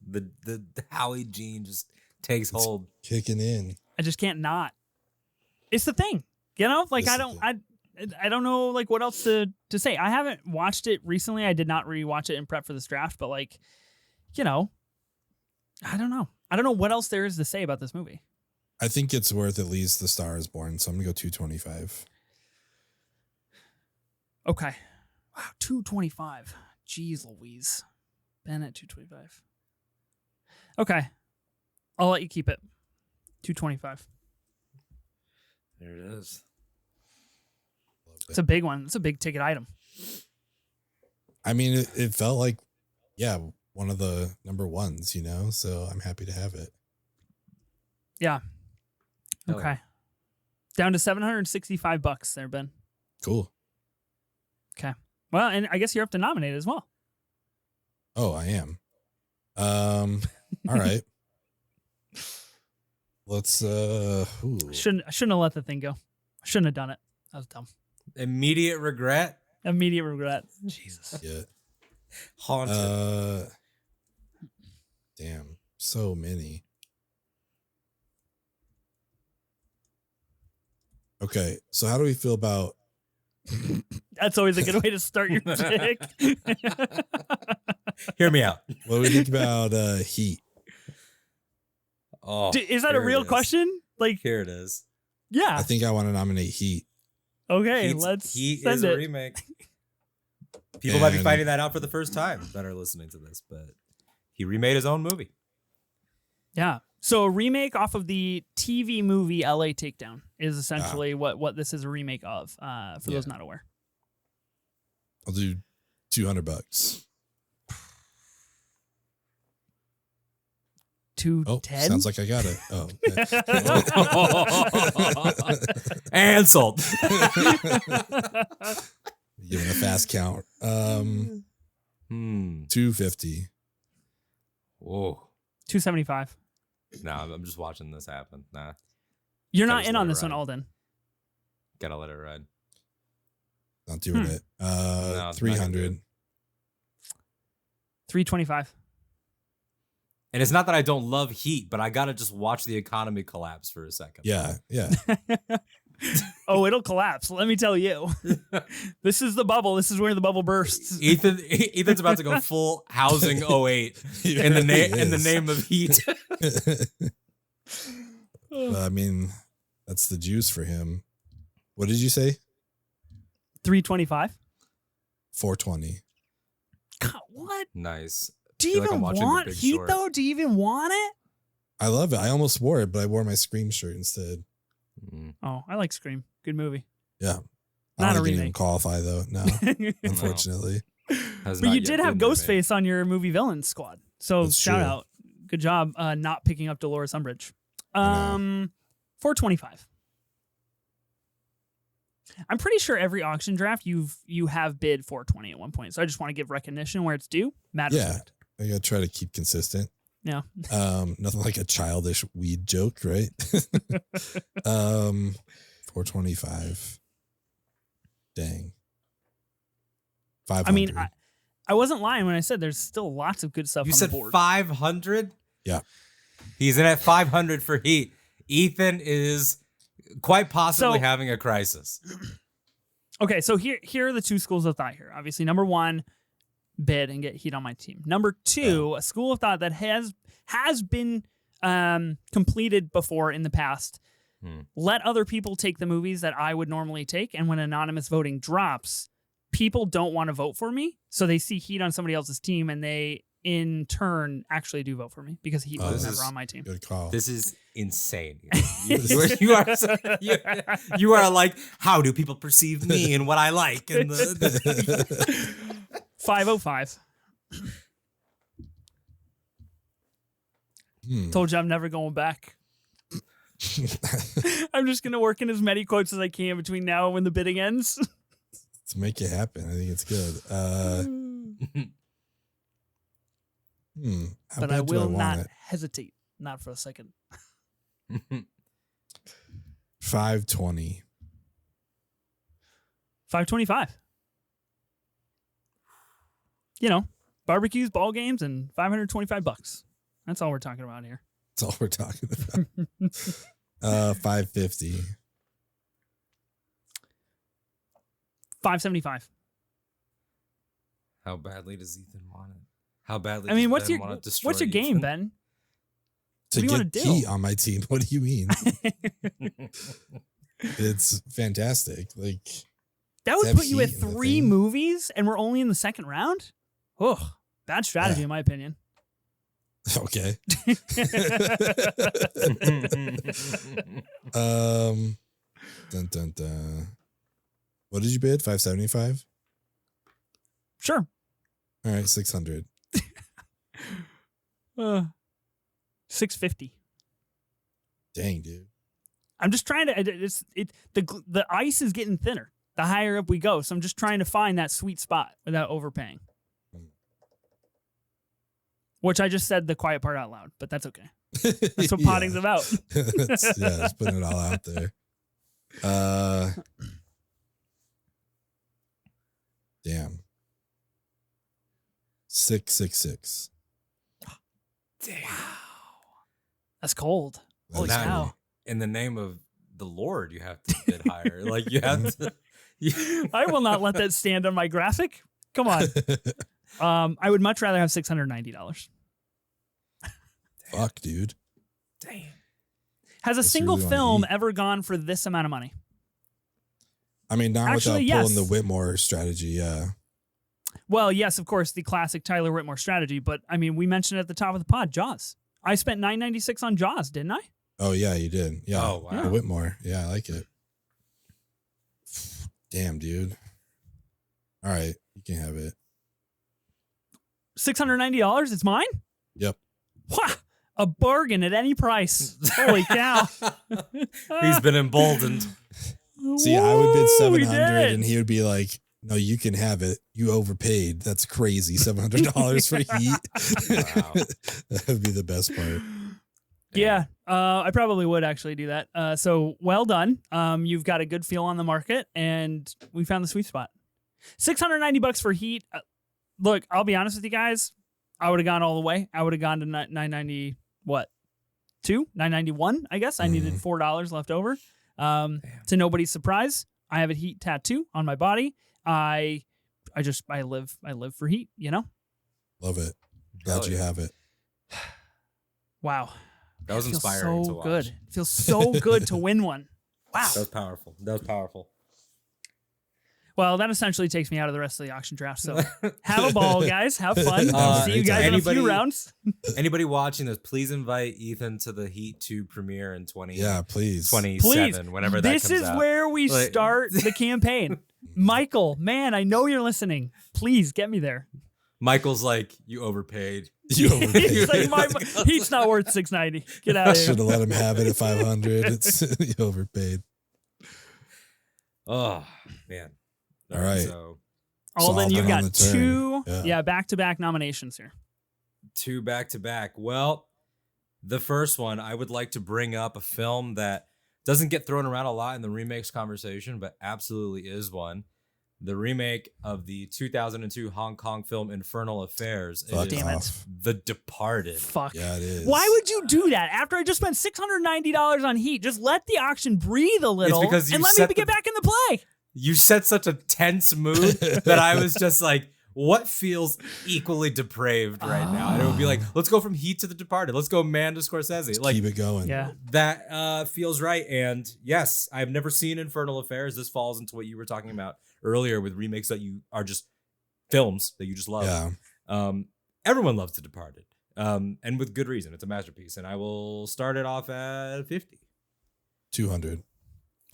The Howie gene just takes hold. Kicking in. I just can't not. It's the thing. You know? Like I don't know like what else to say. I haven't watched it recently. I did not rewatch it in prep for this draft, but like, you know, I don't know. I don't know what else there is to say about this movie. I think it's worth at least The Star Is Born, so I'm gonna go 225. Okay. Wow, 225. Jeez Louise. Ben at 225. Okay. I'll let you keep it. 225. There it is. It's a big one. It's a big ticket item. I mean, it felt like, one of the number ones, you know? So I'm happy to have it. Yeah. Okay. Oh. Down to $765 there, Ben. Cool. Okay. Well, and I guess you're up to nominate as well. Oh, I am. All right. Let's I shouldn't have let the thing go. I shouldn't have done it. That was dumb. Immediate regret. Immediate regret. Jesus. Yeah. Haunted. Damn. So many. Okay. So how do we feel about That's always a good way to start your pick. Hear me out. what do we think about Heat? Oh, Is that a real question? Like, here it is. yeah. I think I want to nominate Heat. Okay, Heat send is it. a remake. People might be finding that out for the first time that are listening to this, but he remade his own movie. Yeah. So a remake off of the TV movie LA Takedown is essentially what this is a remake of, for those not aware. I'll do $200. 210. Sounds like I got it. Oh. And sold. Giving a fast count. 250. Whoa. 275. No, I'm just watching this happen. Nah. You're Gotta not just in let on it this one, ride. Alden. Gotta let it ride. Not doing it. No, 300. 325. And it's not that I don't love Heat, but I gotta just watch the economy collapse for a second. Yeah. Oh, it'll collapse. Let me tell you. This is the bubble. This is where the bubble bursts. Ethan's about to go full housing 08 in the name of Heat. I mean, that's the juice for him. What did you say? 325. 420. God, what? Nice. Do you feel like even I'm watching The want Big Heat Short. though? Do you even want it? I love it. I almost wore it, but I wore my Scream shirt instead. Oh, I like Scream. Good movie. Yeah. Not I a don't even remake. qualify though. No, unfortunately. But you did have Ghostface on your movie villain squad. So That's shout true. out. Good job not picking up Dolores Umbridge. 425. I'm pretty sure every auction draft you have bid 420 at one point. So I just want to give recognition where it's due. Mad respect. I gotta try to keep consistent. Yeah. Nothing like a childish weed joke, right? 425. Dang. 500. I mean, I wasn't lying when I said there's still lots of good stuff You on said the board. 500? Yeah. He's in at 500 for Heat. Ethan is quite possibly having a crisis. Okay, so here are the two schools of thought here. Obviously, number one, bid and get Heat on my team. Number two, a school of thought that has been completed before in the past. Let other people take the movies that I would normally take, and when anonymous voting drops, people don't want to vote for me, so they see Heat on somebody else's team, and they in turn actually do vote for me because Heat was never on my team. Good call. This is insane. You are like, how do people perceive me and what I like? And 505. Told you I'm never going back. I'm just gonna work in as many quotes as I can between now and when the bidding ends. Let's make it happen. I think it's good. But I will not hesitate. Not for a second. 520. 525. You know, barbecues, ball games, and $525. That's all we're talking about here. That's all we're talking about. 550. 575. how badly does Ethan want it? How badly? I mean, does Ben want to destroy what's your game, Ethan? Ben? To What do you wanna get do? Heat on my team. What do you mean? It's fantastic. Like That would have put you at Heat in the 3 thing. movies, and we're only in the second round? Oh, bad strategy, in my opinion. Okay. Dun, dun, dun. What did you bid? 575? Sure. All right, 600. 650. Dang, dude. I'm just trying to. The ice is getting thinner the higher up we go, so I'm just trying to find that sweet spot without overpaying. Which I just said the quiet part out loud, but that's okay. That's what potting's about. Just putting it all out there. Damn. 666. Damn. That's cold. Holy That's cow. In the name of the Lord, you have to bid higher. Like you have to. I will not let that stand on my graphic. Come on. I would much rather have $690. Fuck, dude. Damn. Has a That's single really film wanna eat. ever gone for this amount of money? I mean, not Actually, without pulling yes. the Whitmore strategy, yeah. Well, yes, of course, the classic Tyler Whitmore strategy, but I mean, we mentioned at the top of the pod, Jaws. I spent $9.96 on Jaws, didn't I? Oh, yeah, you did. Yeah. Oh, wow. The Whitmore. Yeah, I like it. Damn, dude. All right, you can have it. $690, it's mine? Yep. Wha! A bargain at any price. Holy cow. He's been emboldened. See, I would bid Woo, we 700 did. and he would be like, no, you can have it. You overpaid. That's crazy. $700 for Heat. Wow. That would be the best part. Yeah, I probably would actually do that. So well done. You've got a good feel on the market, and we found the sweet spot. $690 for Heat. Look, I'll be honest with you guys. I would have gone all the way. I would have gone to 990. What? 991. I guess I needed $4 left over. To nobody's surprise, I have a Heat tattoo on my body. I live for Heat. You know. Love it. Glad Hell you yeah. have it. That was It feels inspiring so to watch. good. It feels so good to win one. Wow. That was powerful. Well, that essentially takes me out of the rest of the auction draft. So have a ball, guys. Have fun. See you guys in a few rounds. Anybody watching this, please invite Ethan to the Heat 2 premiere in please. 27, whenever that comes out. This is where we start the campaign. Michael, man, I know you're listening. Please get me there. Michael's like, you overpaid. You overpaid. He's like, Heat's not worth $690. Get out of here. Should have let him have it at 500. It's you overpaid. Oh man. All right. So Alden, you got two back-to-back nominations here. 2 back-to-back. Well, the first one, I would like to bring up a film that doesn't get thrown around a lot in the remakes conversation, but absolutely is one. The remake of the 2002 Hong Kong film Infernal Affairs. Damn it. The Departed. Fuck. Yeah, it is. Why would you do that after I just spent $690 on Heat? Just let the auction breathe a little and let me get back in the play. You set such a tense mood that I was just like, what feels equally depraved right now? And it would be like, let's go from Heat to The Departed. Let's go man to Scorsese. Let's like, keep it going. Yeah. That feels right. And yes, I've never seen Infernal Affairs. This falls into what you were talking about earlier with remakes that you are just films that you just love. Yeah. Everyone loves The Departed. And with good reason. It's a masterpiece. And I will start it off at 50. 200.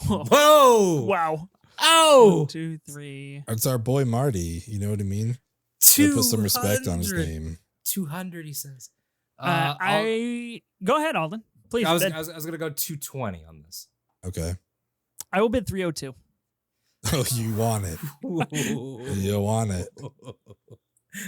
Whoa! Wow. Oh! 1, 2, 3. It's our boy Marty. You know what I mean? Put some respect on his name. 200, he says. Go ahead, Alden. Please. I was going to go 220 on this. Okay. I will bid 302. Oh, you want it. You want it.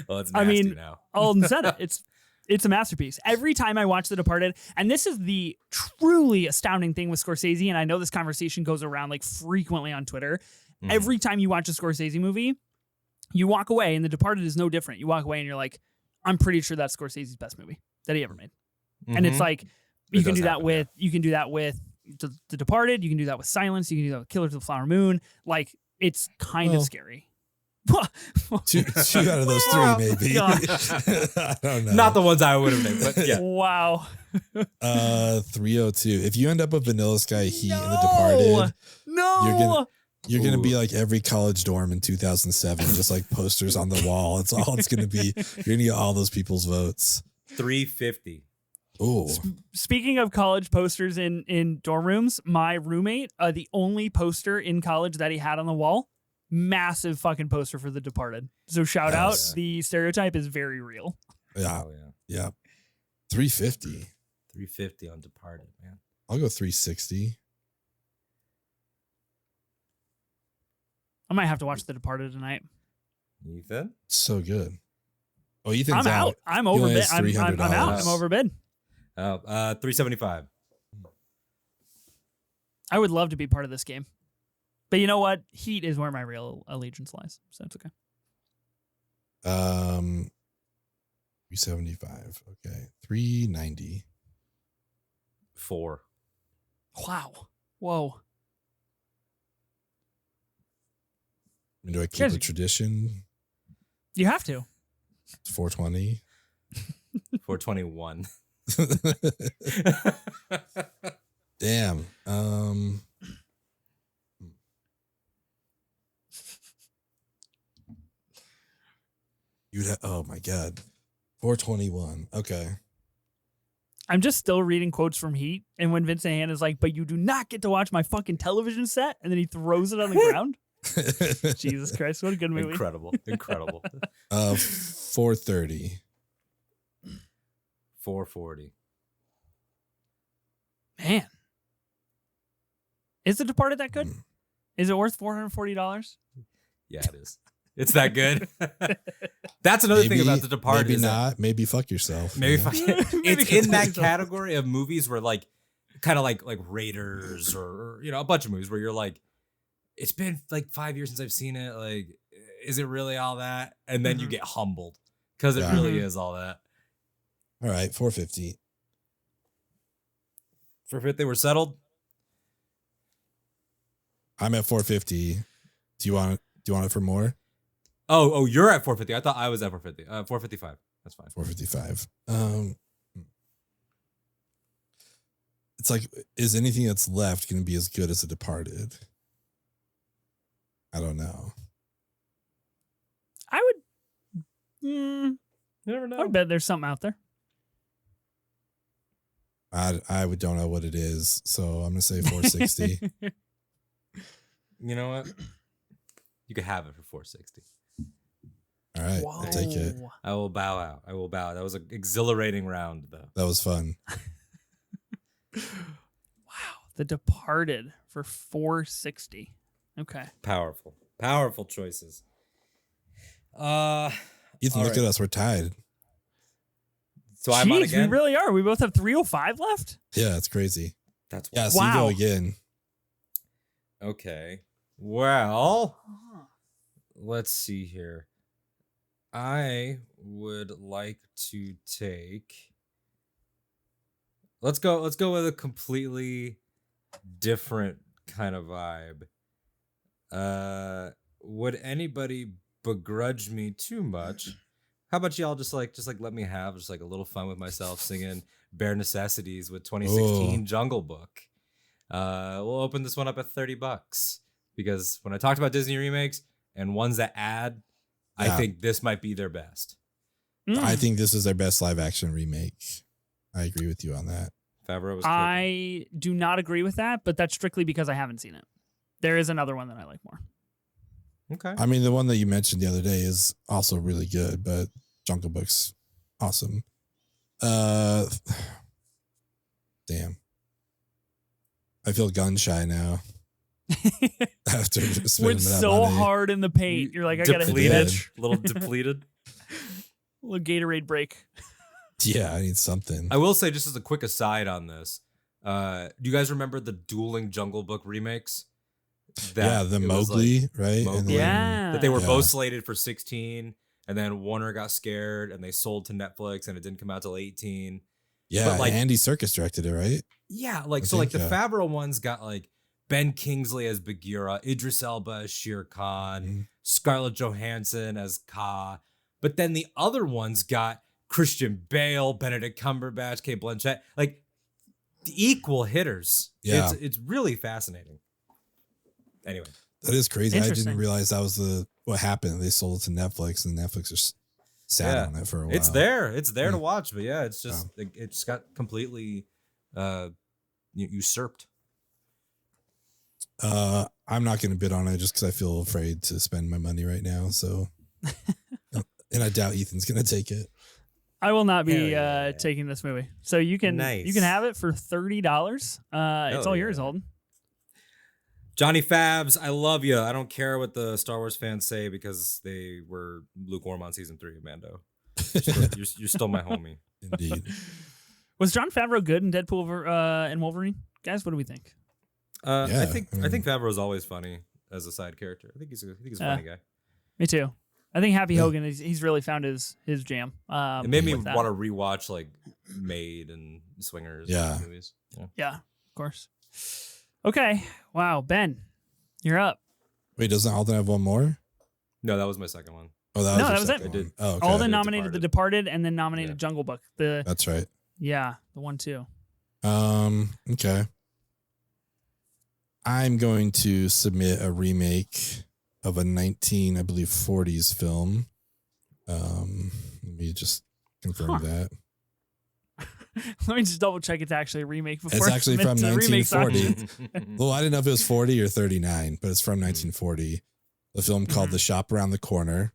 Well, it's nasty now. Alden said it. It's a masterpiece. Every time I watch The Departed, and this is the truly astounding thing with Scorsese, and I know this conversation goes around like frequently on Twitter. Every time you watch a Scorsese movie, you walk away, and The Departed is no different. You walk away and you're like, I'm pretty sure that's Scorsese's best movie that he ever made. And it's like, you can do that with The Departed, you can do that with Silence, you can do that with Killers of the Flower Moon. Like, it's kind of scary. two out of those 3, maybe. I don't know. Not the ones I would have named, but yeah. Wow. 302. If you end up with Vanilla Sky, Heat, and The Departed, you're gonna be like every college dorm in 2007, just like posters on the wall. It's all it's gonna be. You're gonna get all those people's votes. 350. Oh. Speaking of college posters in dorm rooms, my roommate, the only poster in college that he had on the wall, massive fucking poster for The Departed. So shout out. The stereotype is very real. Yeah. Oh, yeah. 350. 350 on Departed, man. I'll go 360. I might have to watch The Departed tonight. Ethan? So good. Oh, Ethan's I'm out. I'm overbid. I'm out. I'm overbid. 375. I would love to be part of this game. But you know what? Heat is where my real allegiance lies. So it's okay. 375. Okay. 390. 4. Wow. Whoa. Do I keep a tradition? You have to. It's 420. 421. Damn. You'd have, oh my God. 421. Okay. I'm just still reading quotes from Heat, and when Vincent Han is like, but you do not get to watch my fucking television set, and then he throws it on the ground. Jesus Christ, what a good movie. Incredible. 430. 440. Man. Is The Departed that good? Is it worth $440? Yeah, it is. It's that good. That's another thing about The Departed. Maybe not. Maybe fuck yourself. Maybe fuck it's in that category of movies where like kind of like Raiders or a bunch of movies where you're like, it's been like 5 years since I've seen it. Like, is it really all that? And then you get humbled because it really is all that. All right, 450. 450, we're settled. I'm at 450. Do you want it for more? Oh, you're at 450. I thought I was at 450. 455. That's fine. 455. It's like, is anything that's left going to be as good as The Departed? I don't know. You never know. I bet there's something out there. I don't know what it is, so I'm gonna say 460. You know what? You could have it for 460. All right, Whoa. I'll take it. I will bow out. I will bow. That was an exhilarating round, though. That was fun. Wow, The Departed for 460. Okay. Powerful choices. Ethan, look at us. We're tied. So I'm on Jeez, again. we really are. We both have 305 left. Yeah, it's crazy. That's Yeah, so Wow. you go again. Okay. Well, let's see here. I would like to take. Let's go with a completely different kind of vibe. Would anybody begrudge me too much? How about y'all just like let me have just like a little fun with myself singing Bare Necessities with 2016 Jungle Book. We'll open this one up at $30 because when I talked about Disney remakes and ones that add, I think this might be their best. I think this is their best live action remake. I agree with you on that. Favreau was I do not agree with that, but that's strictly because I haven't seen it. There is another one that I like more. okay. I mean, the one that you mentioned the other day is also really good, but Jungle Book's awesome. Damn. I feel gun shy now. After spending Went that so money. hard in the paint. You're like, I gotta depleted, bitch. a little depleted. A little Gatorade break. Yeah, I need something. I will say, just as a quick aside on this, do you guys remember the dueling Jungle Book remakes? The it was Mowgli, right? Mowgli. And then- Yeah. that they were Yeah. both slated for 16, and then Warner got scared and they sold to Netflix, and it didn't come out till 18. Yeah, But, like- Andy Serkis directed it, right? Yeah, like I so, like think, the Favreau ones got like Ben Kingsley as Bagheera, Idris Elba as Shere Khan, Mhm. Scarlett Johansson as Ka, but then the other ones got Christian Bale, Benedict Cumberbatch, Kate Blanchett, like equal hitters. Yeah. It's really fascinating. Anyway, That is crazy. I Interesting. didn't realize that was what happened. They sold it to Netflix, and Netflix just sat Yeah. on it for a while. it's there to Yeah. watch, but yeah, it's just it just got completely usurped. I'm not going to bid on it just because I feel afraid to spend my money right now. So, and I doubt Ethan's going to take it. I will not be Hell yeah. taking this movie. So you can Nice. have it for $30. It's all yours, yeah. Alden. Johnny Fabs, I love you. I don't care what the Star Wars fans say because they were lukewarm on season 3 of Mando. You're still my homie. Indeed. Was Jon Favreau good in Deadpool and Wolverine? Guys, what do we think? Yeah, I think Favreau's always funny as a side character. I think he's a funny guy. Me too. I think Happy Yeah. Hogan he's really found his jam. It made me with that. want to rewatch like Maid and Swingers. Yeah. Movies. Yeah. Yeah, of course. Okay. Wow, Ben, you're up. Wait, doesn't Alden have one more? No, that was my second one. Oh, that No, was, that your was second it. I one. did. Oh, okay. Alden The nominated The Departed and then nominated Yeah. Jungle Book. That's right. The one too. Okay. I'm going to submit a remake of a 40s film. Let me just confirm that. Let me just double check it's actually a remake before It's actually from the remake 1940. Well, I didn't know if it was 40 or 39, but it's from 1940. The film called The Shop Around the Corner,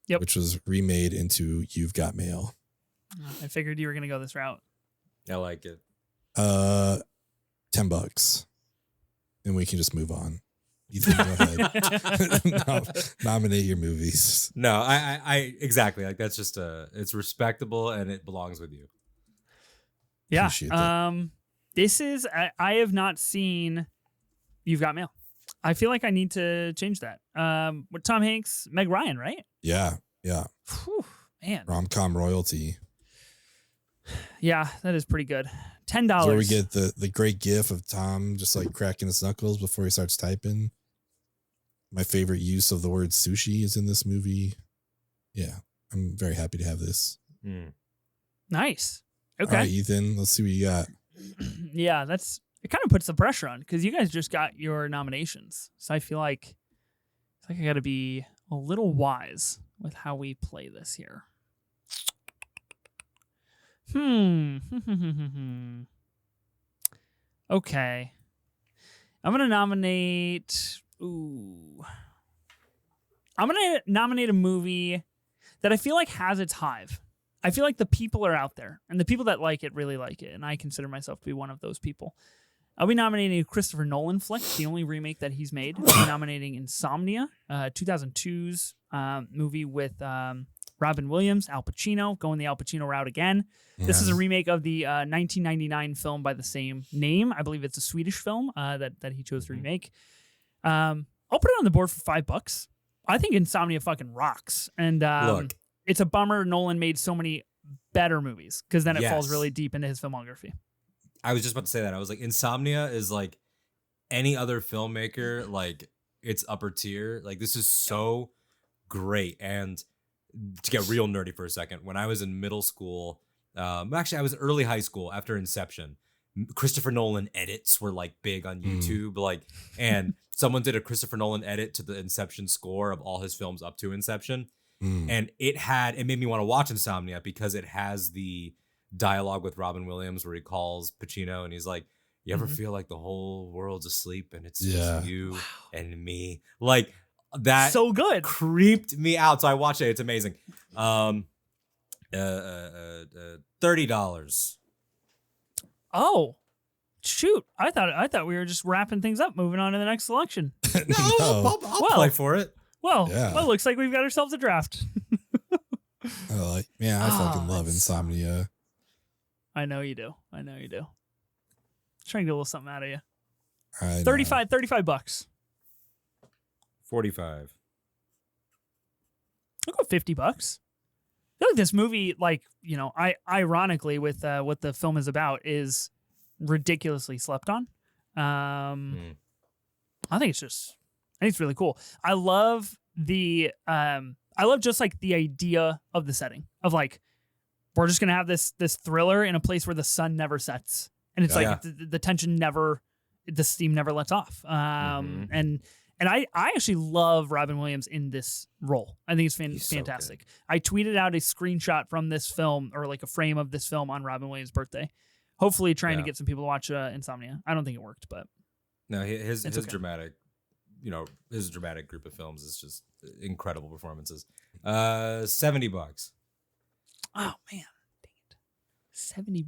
Yep. which was remade into You've Got Mail. I figured you were gonna go this route. I like it. $10, and we can just move on. Ethan, go ahead. Nominate your movies. No, I exactly like that's just it's respectable and it belongs with you. Yeah. Appreciate that. This is I have not seen You've Got Mail. I feel like I need to change that. With Tom Hanks, Meg Ryan, right? Yeah. Whew, man. Rom-com royalty. Yeah, that is pretty good. $10. That's where we get the great gif of Tom just like cracking his knuckles before he starts typing. My favorite use of the word sushi is in this movie. Yeah, I'm very happy to have this. Nice. All Okay. right, Ethan, let's see what you got. Yeah, it kind of puts the pressure on because you guys just got your nominations. So I feel like I got to be a little wise with how we play this here. Okay. I'm going to nominate... Ooh. I'm going to nominate a movie that I feel like has its hive. I feel like the people are out there, and the people that like it really like it, and I consider myself to be one of those people. I'll be nominating a Christopher Nolan flick, the only remake that he's made. I'll be nominating Insomnia, 2002's movie with Robin Williams, Al Pacino, going the Al Pacino route again. This is a remake of the 1999 film by the same name. I believe it's a Swedish film that he chose to remake. I'll put it on the board for $5. I think Insomnia fucking rocks. And Look, it's a bummer Nolan made so many better movies, because then it falls really deep into his filmography. I was just about to say that. I was like, Insomnia is like any other filmmaker, like it's upper tier. Like this is so great. And to get real nerdy for a second, when I was in middle school, actually I was early high school after Inception, Christopher Nolan edits were like big on YouTube, like, and someone did a Christopher Nolan edit to the Inception score of all his films up to Inception. And it made me want to watch Insomnia because it has the dialogue with Robin Williams where he calls Pacino and he's like, you ever feel like the whole world's asleep and it's just you and me? Like that so good creeped me out. So I watched it. It's amazing. $30. Oh, shoot. I thought we were just wrapping things up, moving on to the next selection. No, I'll play for it. Well, it looks like we've got ourselves a draft. I fucking love Insomnia. I know you do. Trying to get a little something out of you. $35. 45. I'll go $50. I feel like this movie, like, you know, ironically with what the film is about, is ridiculously slept on. I think it's really cool. I love just like the idea of the setting of like, we're just going to have this thriller in a place where the sun never sets. And it's the tension the steam never lets off. And I actually love Robin Williams in this role. I think it's fantastic. So I tweeted out a screenshot from this film, or like a frame of this film, on Robin Williams' birthday. Hopefully trying to get some people to watch Insomnia. I don't think it worked, but no, his dramatic, his dramatic group of films is just incredible performances. $70. Oh man, dang it. $70.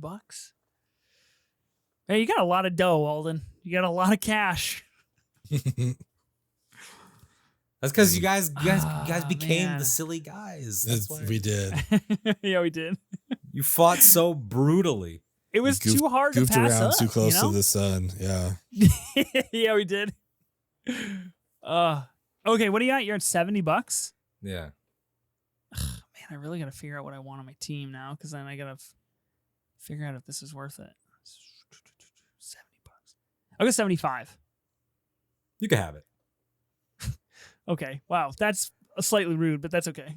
Hey, you got a lot of dough, Alden. You got a lot of cash. That's because you guys became the silly guys. That's why. We did. Yeah, we did. You fought so brutally. It was too hard to pass around up. Too close to the sun. Yeah. Yeah, we did. Okay, what do you got? You're at $70? Yeah. Man, I really got to figure out what I want on my team now, because then I got to figure out if this is worth it. $70. I'll go 75. You can have it. Okay. Wow. That's slightly rude, but that's okay.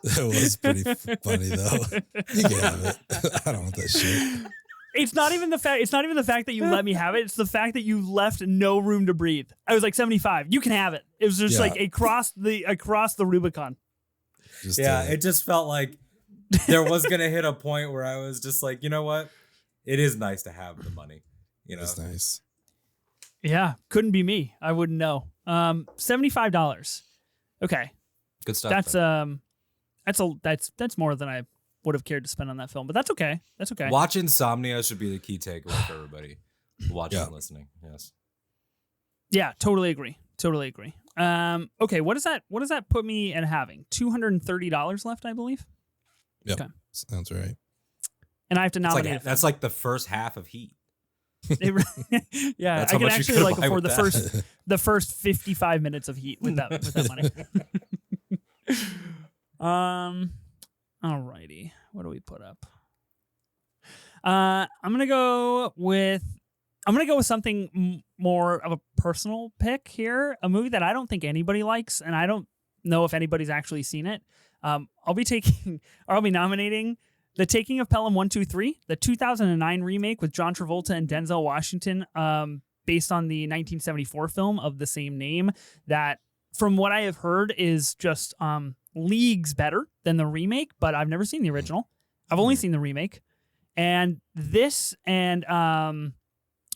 That was pretty funny though. You can have it. I don't want that shit. It's not even the fact that you let me have it. It's the fact that you left no room to breathe. I was like 75. You can have it. It was just like across the Rubicon. It just felt like there was gonna hit a point where I was just like, you know what? It is nice to have the money. It's nice. Yeah, couldn't be me. I wouldn't know. $75. Okay, good stuff. That's more than I would have cared to spend on that film, but that's okay. That's okay. Watch Insomnia should be the key takeaway for everybody watching and listening. Yes. Yeah, totally agree. Okay, what does that put me at having? $230 left, I believe. Yep. Okay. Sounds right. And I have to nominate. That's like the first half of Heat. Yeah, I can actually like afford the first 55 minutes of Heat with that money. Alrighty, what do we put up? I'm gonna go with something more of a personal pick here. A movie that I don't think anybody likes, and I don't know if anybody's actually seen it. I'll be nominating The Taking of Pelham 1, 2, 3, the 2009 remake with John Travolta and Denzel Washington, based on the 1974 film of the same name that from what I have heard, is just leagues better than the remake, but I've never seen the original. I've only seen the remake. And this and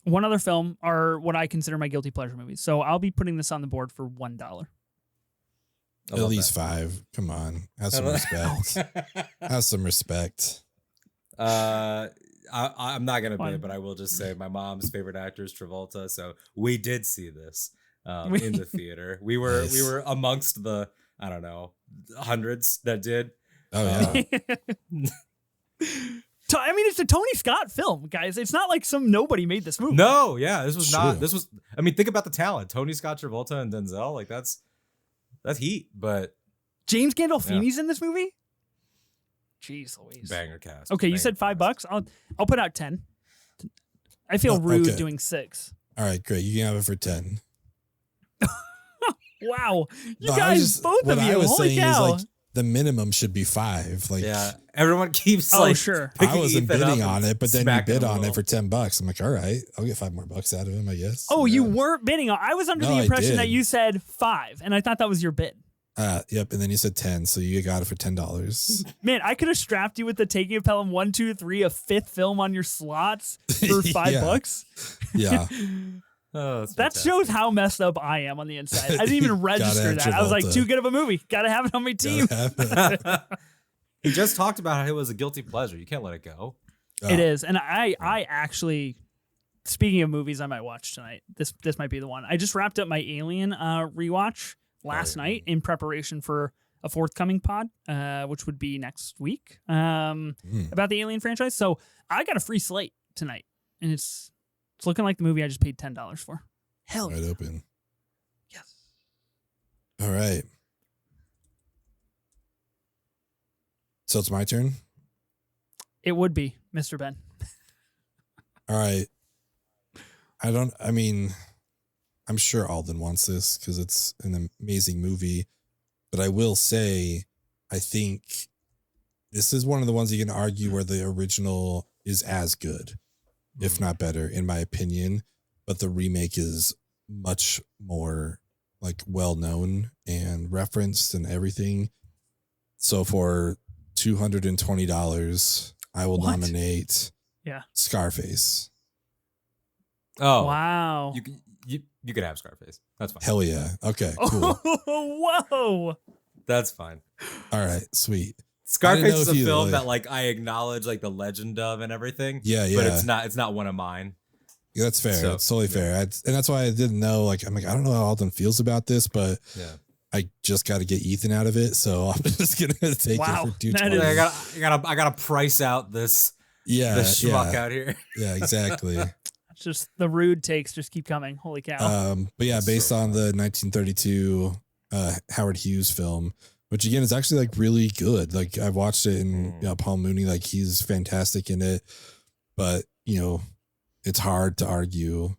one other film are what I consider my guilty pleasure movies. So I'll be putting this on the board for $1. At least $5. Come on. Have some respect. Have some respect. I'm not gonna bid, but I will just say my mom's favorite actor is Travolta, so we did see this in the theater. We were amongst the, I don't know, hundreds that did. Oh yeah. I mean, it's a Tony Scott film, guys. It's not like some nobody made this movie. No, yeah, this was not. This was. I mean, think about the talent: Tony Scott, Travolta, and Denzel. Like that's heat. But James Gandolfini's in this movie. Jeez Louise. Banger cast. Okay, you said $5. I'll put out 10. I feel rude doing 6. All right, great. You can have it for 10. Wow, you guys, both of you. Holy cow! Is like the minimum should be 5. Like, yeah, everyone keeps sure. I wasn't bidding on it, but then you bid on it for $10. I'm like, all right, I'll get $5 more out of him, I guess. Oh, you weren't bidding on. I was under the impression that you said 5, and I thought that was your bid. Yep, and then you said 10, so you got it for $10. Man, I could have strapped you with the Taking of Pelham 1, 2, 3, a 5th film on your slots for $5. Yeah. Oh, that shows how messed up I am on the inside. I didn't even register that. I was like, too good of a movie. Gotta have it on my team. He just talked about how it was a guilty pleasure. You can't let it go. It is. And I actually, speaking of movies I might watch tonight, this might be the one. I just wrapped up my Alien rewatch last night in preparation for a forthcoming pod, which would be next week, about the Alien franchise. So I got a free slate tonight, and it's looking like the movie I just paid $10 for. Hell yeah. Right open. Yes. All right. So it's my turn? It would be, Mr. Ben. All right. I'm sure Alden wants this because it's an amazing movie, but I will say, I think this is one of the ones you can argue where the original is as good, if not better, in my opinion, but the remake is much more like well-known and referenced and everything. So for $220, I will nominate Scarface. Oh, wow. You could have Scarface. That's fine. Hell yeah. Okay, cool. Whoa. That's fine. All right, sweet. Scarface is a film that like I acknowledge like the legend of and everything. Yeah. But it's not one of mine. Yeah, that's fair. That's totally fair. And that's why I didn't know. Like, I'm like, I don't know how Alden feels about this, but I just got to get Ethan out of it, so I'm just gonna take it for $220. I gotta price out this schmuck out here. Yeah, exactly. Just the rude takes just keep coming. Holy cow. But yeah, based on the 1932 Howard Hughes film, which again is actually like really good. Like I've watched it and Paul Mooney, like he's fantastic in it. But it's hard to argue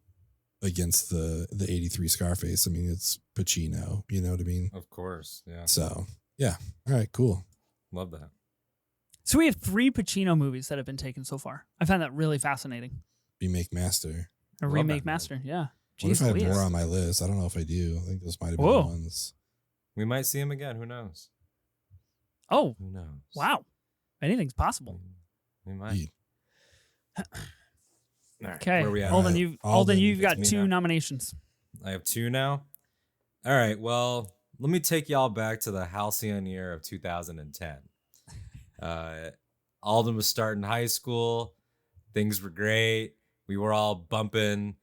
against the 83 Scarface. I mean, it's Pacino, you know what I mean? Of course. Yeah. So yeah. All right, cool. Love that. So we have 3 Pacino movies that have been taken so far. I found that really fascinating. Remake master. A remake master, yeah. What if I have more on my list? I don't know if I do. I think those might have been the ones. We might see him again. Who knows? Oh. Who knows? Wow. Anything's possible. We might. Okay. Where are we at? Alden, you've got 2 nominations. I have 2 now. All right. Well, let me take y'all back to the halcyon year of 2010. Alden was starting high school. Things were great. We were all bumping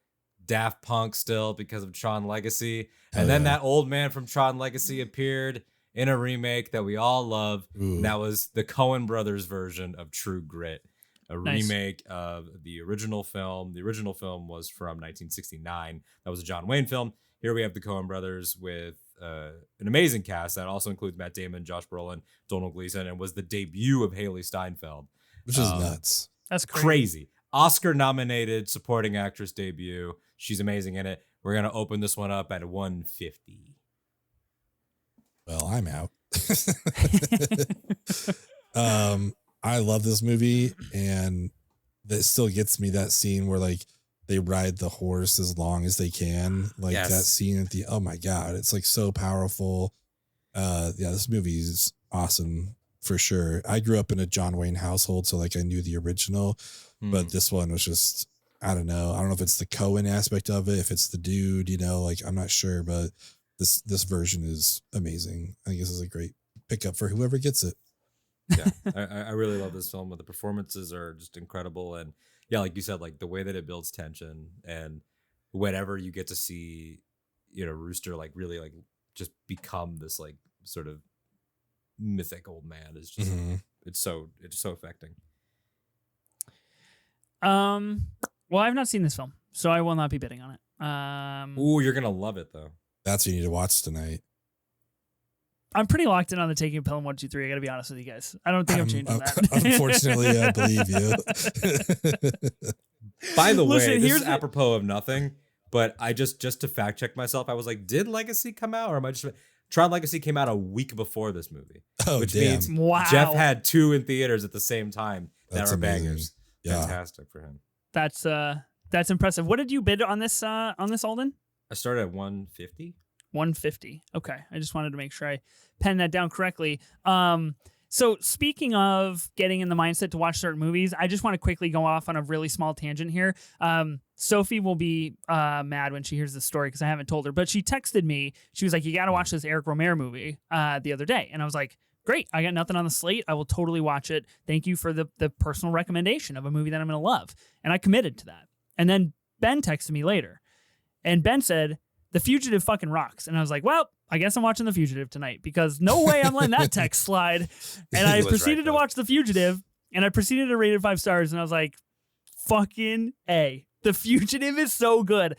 Daft Punk still because of Tron Legacy. And then that old man from Tron Legacy appeared in a remake that we all love. And that was the Coen brothers version of True Grit, a remake of the original film. The original film was from 1969. That was a John Wayne film. Here we have the Coen brothers with an amazing cast that also includes Matt Damon, Josh Brolin, Donald Gleason, and was the debut of Haley Steinfeld. Which is nuts. That's crazy. Oscar-nominated supporting actress debut. She's amazing in it. We're going to open this one up at 150. Well, I'm out. I love this movie, and that still gets me that scene where like they ride the horse as long as they can. Like that scene at the, oh my God, it's like so powerful. Yeah, this movie is awesome for sure. I grew up in a John Wayne household, so like I knew the original, but this one was just, I don't know. I don't know if it's the Cohen aspect of it, if it's the dude, you know, like I'm not sure, but this version is amazing. I think this is a great pickup for whoever gets it. Yeah, I really love this film. The performances are just incredible, and yeah, like you said, like the way that it builds tension, and whenever you get to see, you know, Rooster like really like just become this like sort of mythic old man is just it's so affecting. Well, I've not seen this film, so I will not be bidding on it. Ooh, you're gonna love it though. That's what you need to watch tonight. I'm pretty locked in on the Taking a Pill in 1, 2, 3. I gotta be honest with you guys. I don't think I'm changing that. Unfortunately, I believe you. By the way, this is apropos of nothing, but I just to fact check myself, I was like, did Legacy come out, or am I just Tron Legacy came out a week before this movie? Oh, which damn. means Jeff had 2 in theaters at the same time that That's are amazing. bangers. Yeah. Fantastic for him. That's impressive. What did you bid on this Alden? I started at 150. 150. Okay. I just wanted to make sure I penned that down correctly. So speaking of getting in the mindset to watch certain movies, I just want to quickly go off on a really small tangent here. Sophie will be mad when she hears this story because I haven't told her, but she texted me. She was like, you got to watch this Eric Romer movie the other day. And I was like, great. I got nothing on the slate. I will totally watch it. Thank you for the personal recommendation of a movie that I'm going to love. And I committed to that. And then Ben texted me later. And Ben said, The Fugitive fucking rocks. And I was like, well, I guess I'm watching The Fugitive tonight because no way I'm letting that text slide. And I proceeded to watch The Fugitive and I proceeded to rate it 5 stars. And I was like, fucking A. The Fugitive is so good.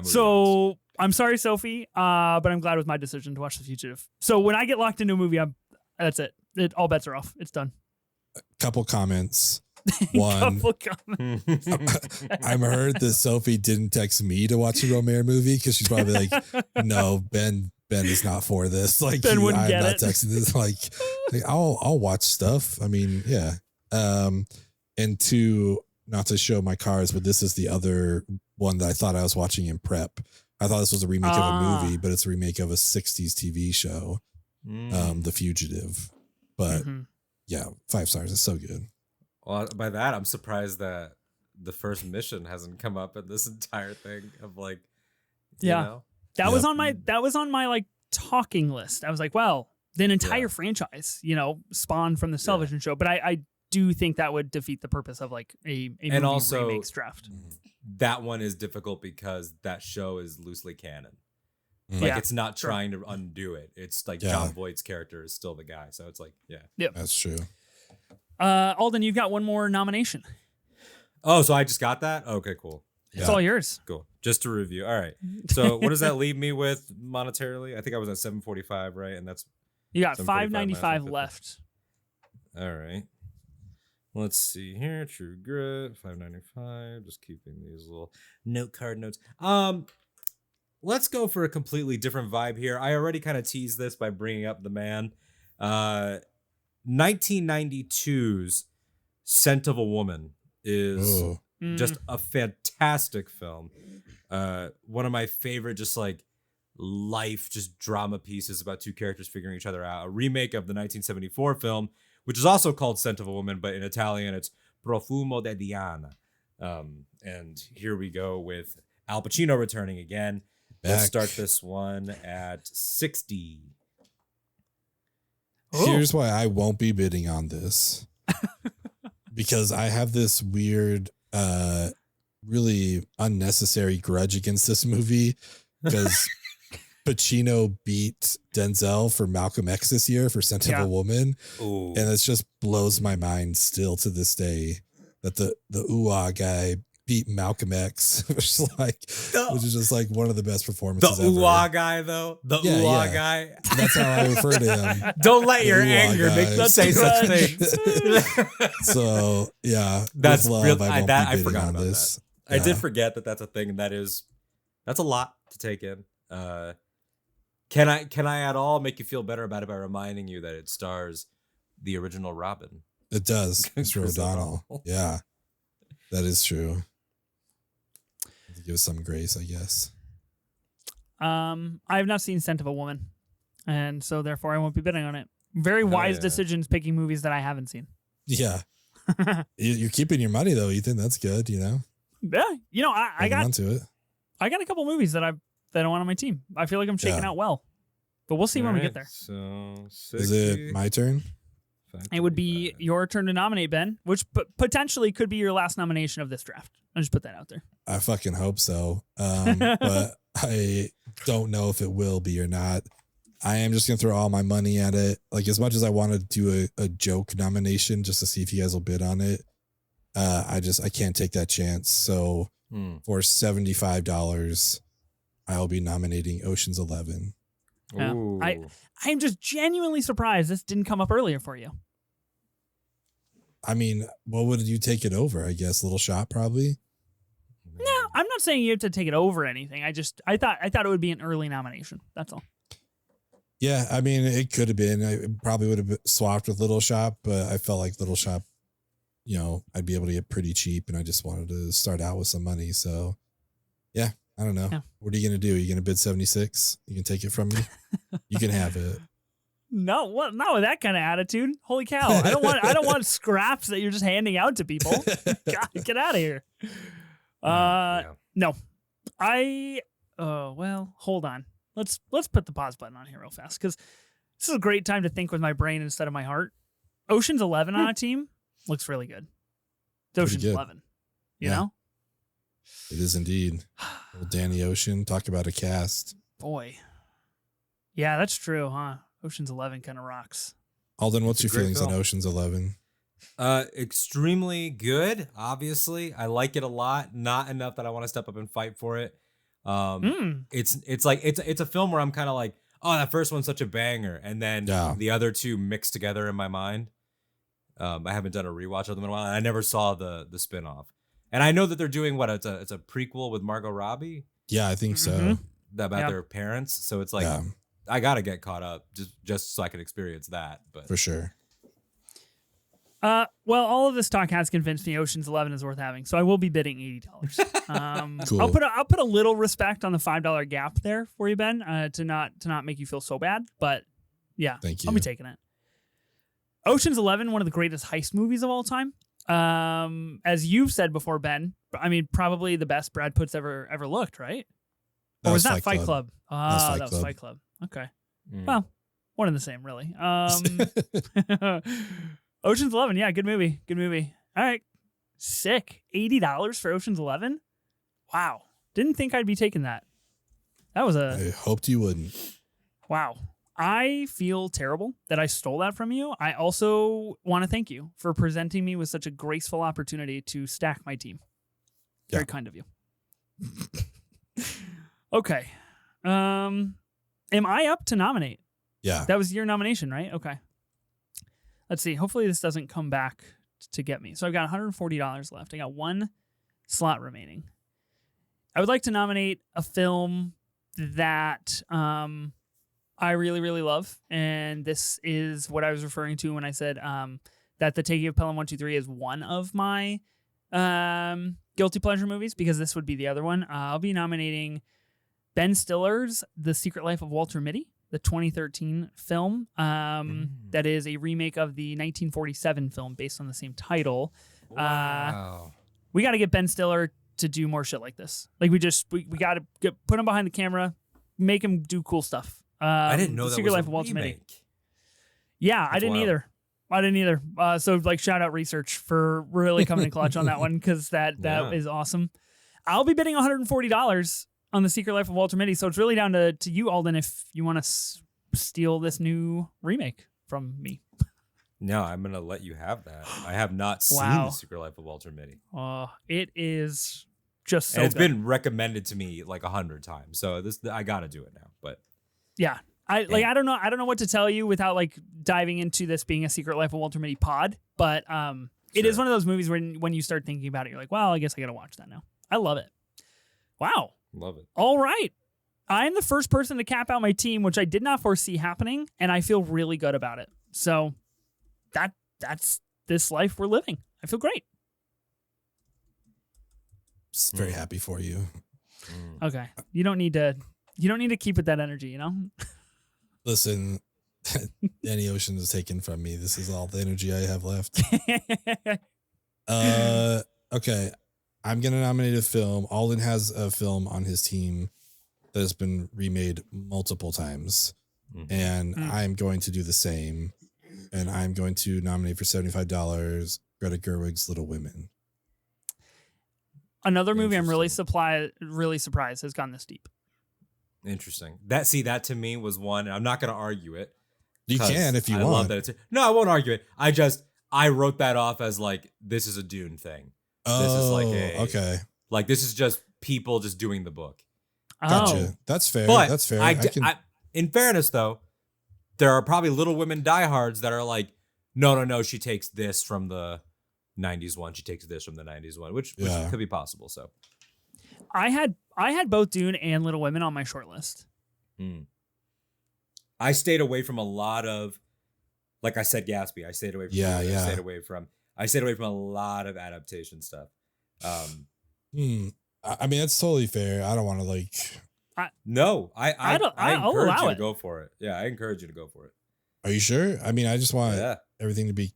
So I'm sorry, Sophie, but I'm glad with my decision to watch The Fugitive. So when I get locked into a movie, that's it. All bets are off. It's done. A couple comments. One, I'm heard that Sophie didn't text me to watch a Romero movie because she's probably like, no, Ben is not for this. Like, Ben wouldn't I'm get not it. texting this. Like, I'll watch stuff. I mean, yeah. And 2, not to show my cards, but this is the other one that I thought I was watching in prep. I thought this was a remake of a movie, but it's a remake of a 60s TV show, The Fugitive. But yeah, 5 stars. It's so good. Well, by that, I'm surprised that the first mission hasn't come up in this entire thing of like, you know? That was on my like talking list. I was like, well, the entire franchise, you know, spawned from the television show. But I do think that would defeat the purpose of like a movie also, remakes draft. That one is difficult because that show is loosely canon. Like it's not trying to undo it. It's like John Voight's character is still the guy. So it's like, That's true. Alden, you've got one more nomination. Oh, so I just got that? Okay, cool. It's all yours. Cool. Just to review. All right. So what does that leave me with monetarily? I think I was at 745, right? And that's you got $5.95 left. All right. Let's see here. True Grit, $5.95. Just keeping these little note card notes. Let's go for a completely different vibe here. I already kind of teased this by bringing up the man. 1992's Scent of a Woman is just a fantastic film. One of my favorite just like life just drama pieces about 2 characters figuring each other out. A remake of the 1974 film, which is also called Scent of a Woman, but in Italian it's Profumo di Diana. And here we go with Al Pacino returning again. Let's start this one at 60. Here's why I won't be bidding on this. Because I have this weird, really unnecessary grudge against this movie because Pacino beat Denzel for Malcolm X this year for Scent of a Woman. Ooh. And it just blows my mind still to this day that the ooh-ah guy beat Malcolm X, which is just like one of the best performances the ever. The ooh-ah guy, though. The ooh-ah guy. That's how I refer to him. Don't let your anger make you say such things. So, yeah. That's love, real. I forgot about this. That. Yeah. I did forget that that's a thing, and that's a lot to take in. Can I at all make you feel better about it by reminding you that it stars the original Robin? It does. Mr. O'Donnell. Yeah. That is true. Give some grace, I guess. I have not seen Scent of a Woman, and so therefore I won't be bidding on it. Very wise decisions picking movies that I haven't seen. Yeah. You're keeping your money though, Ethan. That's good, you know? Yeah. I got onto it. I got a couple movies that I want on my team. I feel like I'm shaking out well. But we'll see when we get there. So 60, is it my turn? It would be your turn to nominate, Ben, which potentially could be your last nomination of this draft. I'll just put that out there. I fucking hope so. But I don't know if it will be or not. I am just going to throw all my money at it. Like, as much as I want to do a joke nomination just to see if you guys will bid on it, I can't take that chance. So for $75, I'll be nominating Ocean's 11. Ooh. I'm just genuinely surprised this didn't come up earlier for you. I mean, what would you take it over? I guess Little Shop, probably. No, I'm not saying you have to take it over anything. I thought it would be an early nomination. That's all. Yeah, I mean, it could have been. I probably would have swapped with Little Shop, but I felt like Little Shop, I'd be able to get pretty cheap, and I just wanted to start out with some money. So, yeah, I don't know. Yeah. What are you going to do? Are you going to bid 76? You can take it from me? You can have it. No, what? Not with that kind of attitude. Holy cow! I don't want scraps that you're just handing out to people. God, get out of here. No, well, hold on. Let's put the pause button on here real fast because this is a great time to think with my brain instead of my heart. Ocean's 11 on a team looks really good. It's Ocean's 11. You know? It is indeed. Old Danny Ocean. Talk about a cast. Boy. Yeah, that's true, huh? Ocean's 11 kind of rocks. Alden, what's your feelings on Ocean's 11? Extremely good, obviously. I like it a lot. Not enough that I want to step up and fight for it. It's like it's a film where I'm kind of like, oh, that first one's such a banger, and then the other two mixed together in my mind. I haven't done a rewatch of them in a while, and I never saw the spinoff. And I know that they're doing it's a prequel with Margot Robbie. Yeah, I think so. About their parents. So it's like I gotta get caught up just so I can experience that. But for sure. Well, all of this talk has convinced me Ocean's 11 is worth having, so I will be bidding $80. Cool. I'll put a little respect on the $5 gap there for you, Ben, to not make you feel so bad. But yeah, thank you. I'll be taking it. Ocean's 11, one of the greatest heist movies of all time. As you've said before, Ben, I mean, probably the best Brad Pitt's ever looked, right? Or was that Fight Club? That was Fight Club. Okay. Well, one and the same, really. Ocean's 11, yeah, good movie. All right, sick. $80 for Ocean's 11? Wow, didn't think I'd be taking that. I hoped you wouldn't. Wow, I feel terrible that I stole that from you. I also want to thank you for presenting me with such a graceful opportunity to stack my team. Very kind of you. Okay. Am I up to nominate? Yeah. That was your nomination, right? Okay. Let's see. Hopefully this doesn't come back to get me. So I've got $140 left. I got one slot remaining. I would like to nominate a film that I really, really love. And this is what I was referring to when I said that The Taking of Pelham 123 is one of my guilty pleasure movies, because this would be the other one. I'll be nominating Ben Stiller's The Secret Life of Walter Mitty, the 2013 film that is a remake of the 1947 film based on the same title. Wow. We got to get Ben Stiller to do more shit like this. Like we got to put him behind the camera, make him do cool stuff. I didn't know The that Secret was Life a of Walter Mitty. remake. Yeah, I didn't either. So like shout out research for really coming in clutch on that one, because that is awesome. I'll be bidding $140 on The Secret Life of Walter Mitty. So it's really down to you, Alden, if you want to steal this new remake from me. No, I'm going to let you have that. I have not seen The Secret Life of Walter Mitty. It is just so and it's good. been recommended to me like 100 times. So I got to do it now. But yeah. I don't know what to tell you without like diving into this being a Secret Life of Walter Mitty pod, but it is one of those movies when you start thinking about it, you're like, well, I guess I got to watch that now. I love it. Wow. Love it. All right. I'm the first person to cap out my team, which I did not foresee happening, and I feel really good about it. So that's this life we're living. I feel great. Just very happy for you. Okay. You don't need to keep with that energy, you know? Listen, Danny Ocean is taken from me. This is all the energy I have left. Okay. I'm going to nominate a film. Alden has a film on his team that has been remade multiple times. And I'm going to do the same. And I'm going to nominate for $75 Greta Gerwig's Little Women. Another movie I'm really surprised has gone this deep. Interesting. That to me was one. I'm not going to argue it. You can if you want. Love that no, I won't argue it. I wrote that off as like, this is a Dune thing. This is like okay. Like, this is just people just doing the book. Gotcha. That's fair. But that's fair. In fairness, though, there are probably Little Women diehards that are like, no, she takes this from the 90s one. She takes this from the 90s one, which could be possible. So I had both Dune and Little Women on my short list. I stayed away from a lot of, like I said, Gatsby. I stayed away from I stayed away from a lot of adaptation stuff. I mean, that's totally fair. I don't want to like. I encourage you to go for it. Yeah, I encourage you to go for it. Are you sure? I mean, I just want everything to be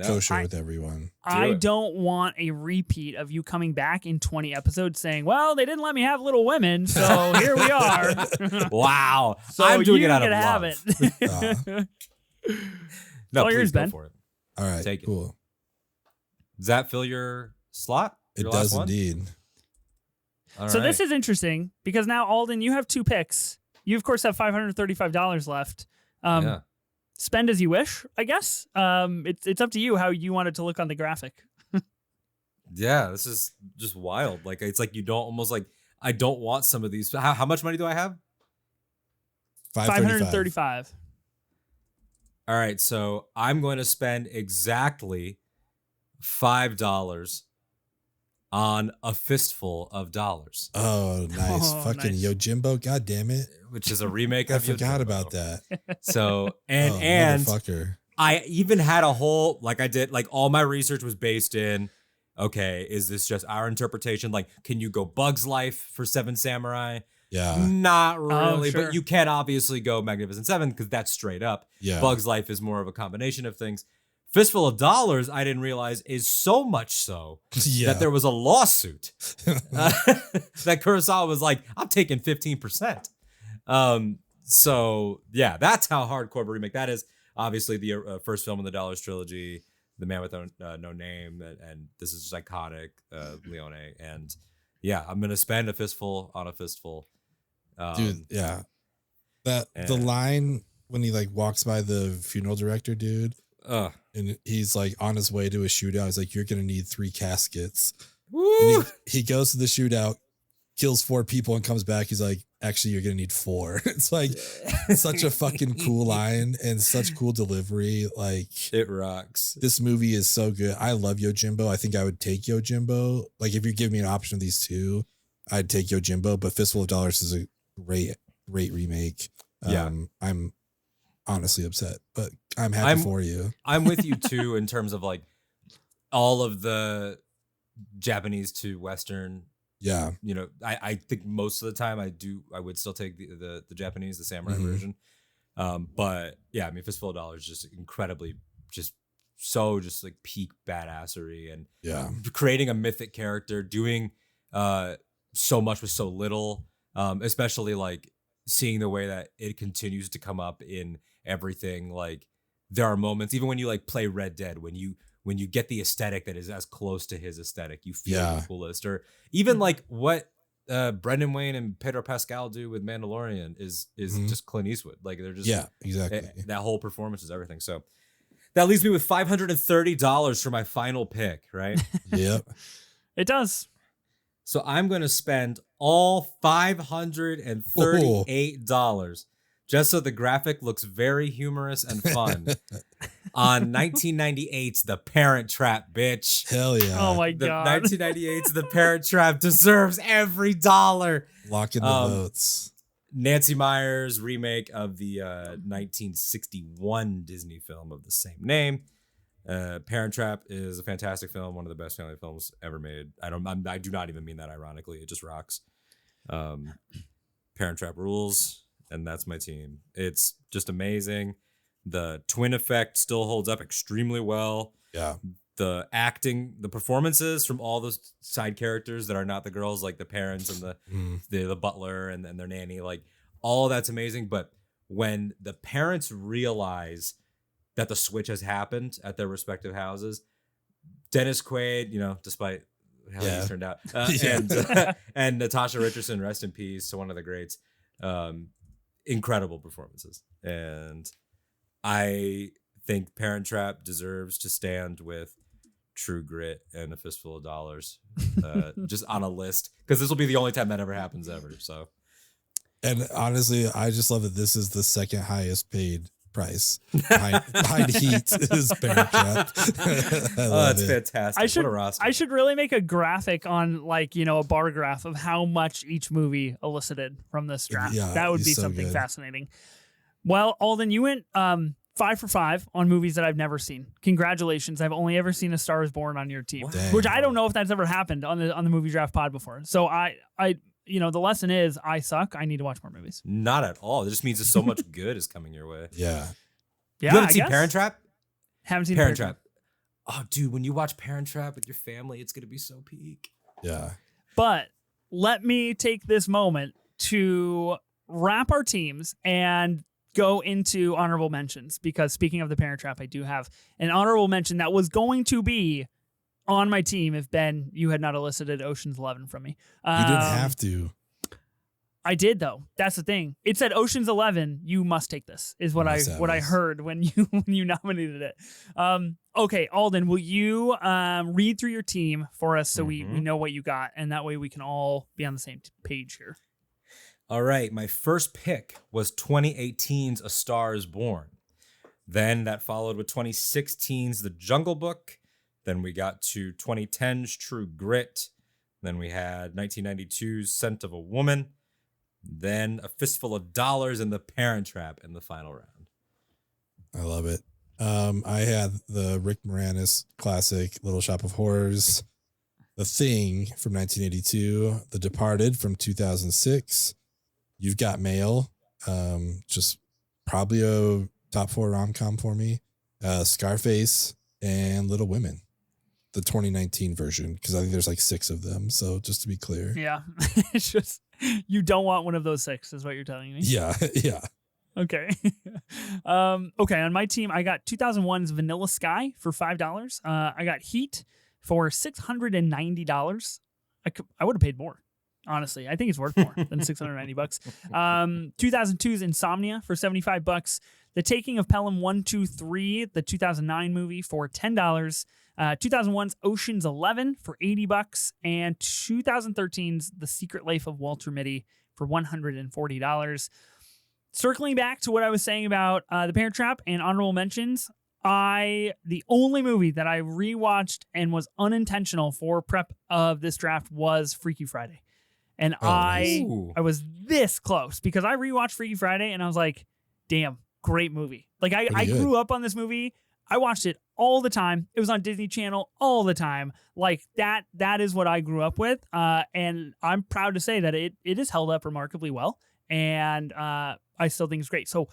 kosher with everyone. I don't want a repeat of you coming back in 20 episodes saying, well, they didn't let me have Little Women, so here we are. Wow. So I'm doing it out of love. No, please go for it. All right, take it. Cool. Does that fill your slot? It does indeed. So this is interesting because now, Alden, you have two picks. You, of course, have $535 left. Spend as you wish, I guess. It's up to you how you want it to look on the graphic. Yeah, this is just wild. Like, it's like you don't almost like, I don't want some of these. How much money do I have? $535. All right, so I'm going to spend exactly $5 on A Fistful of Dollars. Oh, nice. Fucking nice. Yojimbo, god damn it. Which is a remake of I forgot about that. So, and motherfucker. I even had a whole, like I did, like all my research was based in, okay, is this just our interpretation? Like, can you go Bug's Life for Seven Samurai? Yeah. Not really, but you can obviously go Magnificent Seven because that's straight up. Yeah. Bug's Life is more of a combination of things. Fistful of Dollars, I didn't realize, is so much so that there was a lawsuit that Kurosawa was like, I'm taking 15%. So, yeah, that's how hardcore of a remake that is. Obviously, the first film in the Dollars trilogy, The Man with No Name, and this is just iconic, Leone. And, yeah, I'm going to spend a fistful on a fistful. Dude, yeah. The line when he, like, walks by the funeral director, dude. And he's like on his way to a shootout. He's like, you're gonna need 3 caskets. Woo! And he goes to the shootout, kills 4 people, and comes back. He's like, actually, you're gonna need 4. It's like such a fucking cool line and such cool delivery. Like, it rocks. This movie is so good. I love Yojimbo. I think I would take Yojimbo. Like, if you give me an option of these two, I'd take Yojimbo. But Fistful of Dollars is a great remake. I'm honestly upset, but I'm happy for you. I'm with you too in terms of like all of the Japanese to Western. Yeah. You know, I think most of the time I would still take the Japanese, the samurai version. But yeah, I mean, Fistful of Dollars is just incredibly just like peak badassery and creating a mythic character, doing so much with so little, especially like seeing the way that it continues to come up in everything. Like, there are moments, even when you like play Red Dead, when you get the aesthetic that is as close to his aesthetic, you feel the coolest. Or even like what Brendan Wayne and Pedro Pascal do with Mandalorian is just Clint Eastwood. Like, they're just exactly. That whole performance is everything. So that leaves me with $530 for my final pick, right? Yep. It does. So I'm going to spend all $538 just so the graphic looks very humorous and fun on 1998's The Parent Trap, bitch. Hell yeah. Oh my God. 1998's The Parent Trap deserves every dollar. Lock in the votes. Nancy Meyers' remake of the 1961 Disney film of the same name. Parent Trap is a fantastic film, one of the best family films ever made. I do not even mean that ironically. It just rocks. Parent Trap rules, and that's my team. It's just amazing. The twin effect still holds up extremely well. Yeah. The acting, the performances from all those side characters that are not the girls, like the parents and the butler and their nanny, like all that's amazing. But when the parents realize that the switch has happened at their respective houses, Dennis Quaid, despite how he's turned out, and Natasha Richardson, rest in peace, to one of the greats, incredible performances. And I think Parent Trap deserves to stand with True Grit and A Fistful of Dollars, just on a list, because this will be the only time that ever happens ever. So, and honestly, I just love that this is the second highest paid price behind Heat is Parent Trap. It's fantastic. What a roster. I should really make a graphic on a bar graph of how much each movie elicited from this draft. Yeah, that would be so something fascinating. Well, Alden, you went 5 for 5 on movies that I've never seen. Congratulations. I've only ever seen A Star Is Born on your team, which I don't know if that's ever happened on the movie draft pod before. So I the lesson is I suck. I need to watch more movies. Not at all. It just means that so much good is coming your way. Yeah. You haven't seen Parent Trap? Haven't seen Parent Trap. Oh, dude, when you watch Parent Trap with your family, it's going to be so peak. Yeah. But let me take this moment to wrap our teams and go into honorable mentions, because speaking of the Parent Trap, I do have an honorable mention that was going to be on my team if, Ben, you had not elicited Ocean's 11 from me. You didn't have to. I did, though. That's the thing. It said Ocean's 11. You must take this. Is what I heard when you nominated it. Okay, Alden, will you read through your team for us so we know what you got, and that way we can all be on the same page here. All right, my first pick was 2018's A Star Is Born. Then that followed with 2016's The Jungle Book. Then we got to 2010's True Grit. Then we had 1992's Scent of a Woman. Then A Fistful of Dollars and The Parent Trap in the final round. I love it. I had the Rick Moranis classic Little Shop of Horrors, The Thing from 1982, The Departed from 2006, You've Got Mail, just probably a top 4 rom-com for me, Scarface, and Little Women, the 2019 version, because I think there's like 6 of them. So just to be clear. Yeah. It's just, you don't want one of those 6 is what you're telling me. Yeah. Yeah. Okay. Okay. On my team, I got 2001's Vanilla Sky for $5. I got Heat for $690. I would have paid more. Honestly, I think it's worth more than $690. 2002's Insomnia for $75. The Taking of Pelham 123, the 2009 movie, for $10. 2001's Ocean's 11 for $80, and 2013's The Secret Life of Walter Mitty for $140. Circling back to what I was saying about The Parent Trap and honorable mentions, the only movie that I rewatched and was unintentional for prep of this draft was Freaky Friday. And I was this close because I rewatched Freaky Friday and I was like, damn, great movie. Like I grew up on this movie. I watched it all the time. It was on Disney Channel all the time. Like that is what I grew up with. And I'm proud to say that it is held up remarkably well. And I still think it's great. So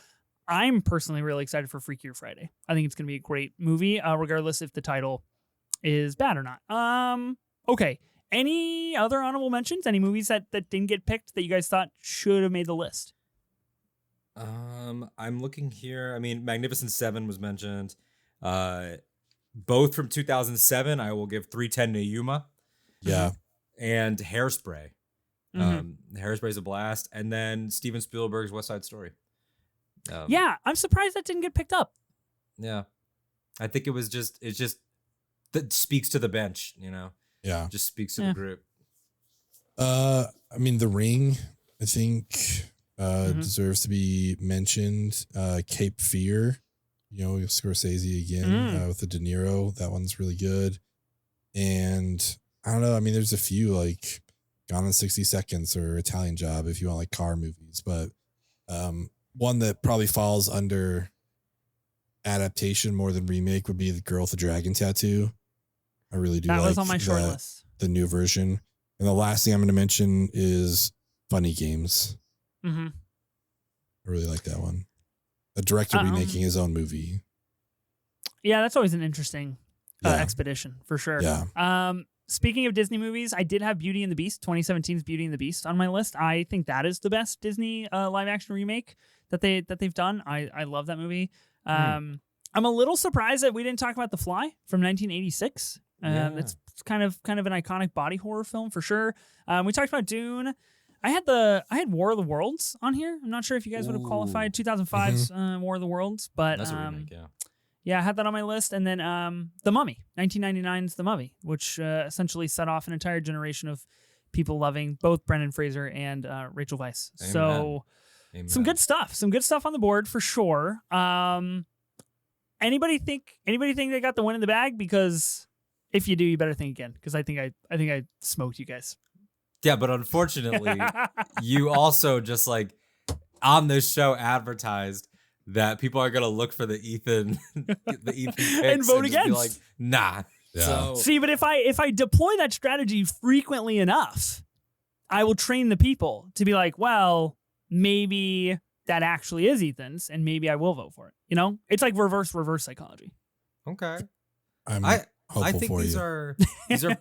I'm personally really excited for Freakier Friday. I think it's going to be a great movie, regardless if the title is bad or not. Okay. Any other honorable mentions? Any movies that didn't get picked that you guys thought should have made the list? I'm looking here. I mean, Magnificent Seven was mentioned. Both from 2007. I will give 3:10 to Yuma. Yeah. And Hairspray. Hairspray is a blast. And then Steven Spielberg's West Side Story. Yeah, I'm surprised that didn't get picked up. Yeah. I think it's just that speaks to the bench, Yeah. Just speaks to the group. I mean, The Ring, I think, deserves to be mentioned. Cape Fear, Scorsese again with the De Niro. That one's really good. And I don't know. I mean, there's a few like Gone in 60 Seconds or Italian Job if you want like car movies. But one that probably falls under adaptation more than remake would be The Girl with the Dragon Tattoo. I really do that like was on my short list. The new version. And the last thing I'm going to mention is Funny Games. Mm-hmm. I really like that one. A director remaking his own movie. Yeah, that's always an interesting expedition for sure. Yeah. Speaking of Disney movies, I did have Beauty and the Beast, 2017's Beauty and the Beast on my list. I think that is the best Disney live action remake that they've done. I love that movie. I'm a little surprised that we didn't talk about The Fly from 1986. It's kind of an iconic body horror film for sure. We talked about Dune. I had War of the Worlds on here. I'm not sure if you guys would have qualified 2005's War of the Worlds, but that's a remake, yeah. Yeah, I had that on my list. And then The Mummy, 1999's The Mummy, which essentially set off an entire generation of people loving both Brendan Fraser and Rachel Weisz. Amen. So some good stuff. Some good stuff on the board for sure. Anybody think they got the win in the bag? Because if you do, you better think again. Because I think I smoked you guys. Yeah, but unfortunately, you also just like on this show advertised that people are gonna look for the Ethan picks and vote against. Be like, nah. Yeah. So, see, but if I deploy that strategy frequently enough, I will train the people to be like, well, maybe that actually is Ethan's, and maybe I will vote for it. You know, it's like reverse psychology. okay. I think these are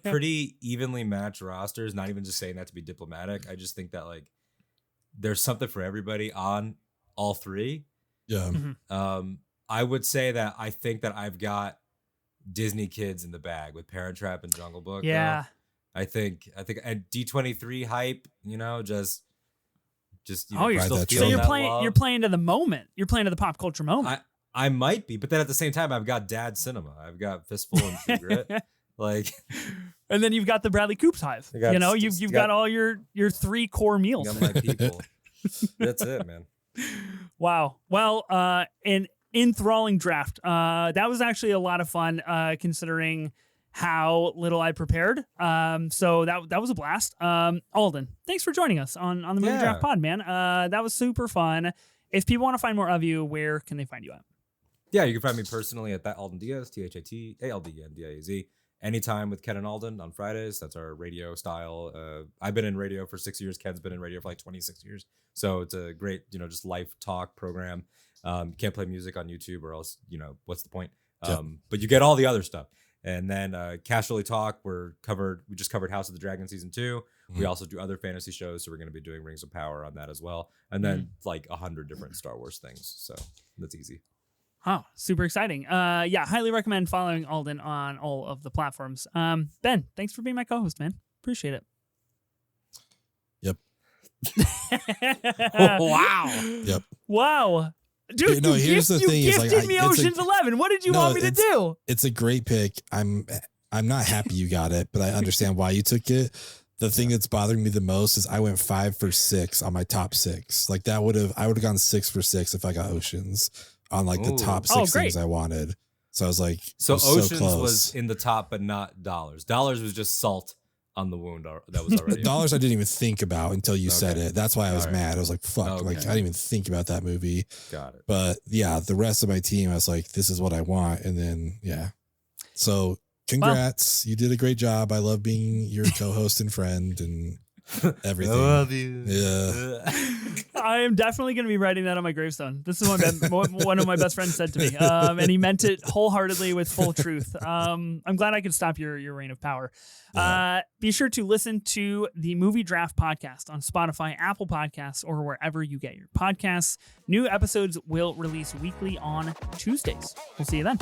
pretty evenly matched rosters. Not even just saying that to be diplomatic. I just think that like there's something for everybody on all three. Yeah. Mm-hmm. I would say that I think that I've got Disney kids in the bag with Parent Trap and Jungle Book. Yeah. I think and D23 hype, you know, just you're still that feeling you're that playing love. you're playing to the moment. You're playing to the pop culture moment. I might be, but then at the same time, I've got Dad Cinema. I've got Fistful and True Grit. Like, and then you've got the Bradley Coops hive. You've got all your three core meals. got my people. That's it, man. Wow. Well, an enthralling draft. That was actually a lot of fun, considering how little I prepared. So that was a blast. Alden, thanks for joining us on the Movie Draft Pod, man. That was super fun. If people want to find more of you, where can they find you at? Yeah, you can find me personally at that Alden Diaz, ThatAldenDiaz. Anytime with Ken and Alden on Fridays. That's our radio style. I've been in radio for 6 years. Ken's been in radio for like 26 years. So it's a great, just life talk program. Can't play music on YouTube or else, what's the point? But you get all the other stuff. And then Casually Talk, we just covered House of the Dragon season 2. Mm-hmm. We also do other fantasy shows, so we're going to be doing Rings of Power on that as well. And then like 100 different Star Wars things. So that's easy. Oh, super exciting. Highly recommend following Alden on all of the platforms. Ben, thanks for being my co-host, man. Appreciate it. Yep. Wow. Yep. Wow. Dude, here's the thing: you gifted me Ocean's 11. What did you want me to do? It's a great pick. I'm not happy you got it, but I understand why you took it. The thing that's bothering me the most is I went 5 for 6 on my top 6. Like I would have gone 6 for 6 if I got Oceans on like the top 6 things I wanted. So I was like, so Oceans close. Was in the top, but not Dollars. Dollars was just salt on the wound that was already. Dollars I didn't even think about until you said it. That's why I was mad. I was like, fuck, like I didn't even think about that movie. Got it. But yeah, the rest of my team, I was like, this is what I want. And then, yeah. So congrats. You did a great job. I love being your co-host and friend and everything. I love you. Yeah. I am definitely going to be writing that on my gravestone. This is what one of my best friends said to me. And he meant it wholeheartedly with full truth. I'm glad I could stop your reign of power. Be sure to listen to the Movie Draft Podcast on Spotify, Apple Podcasts, or wherever you get your podcasts. New episodes will release weekly on Tuesdays. We'll see you then.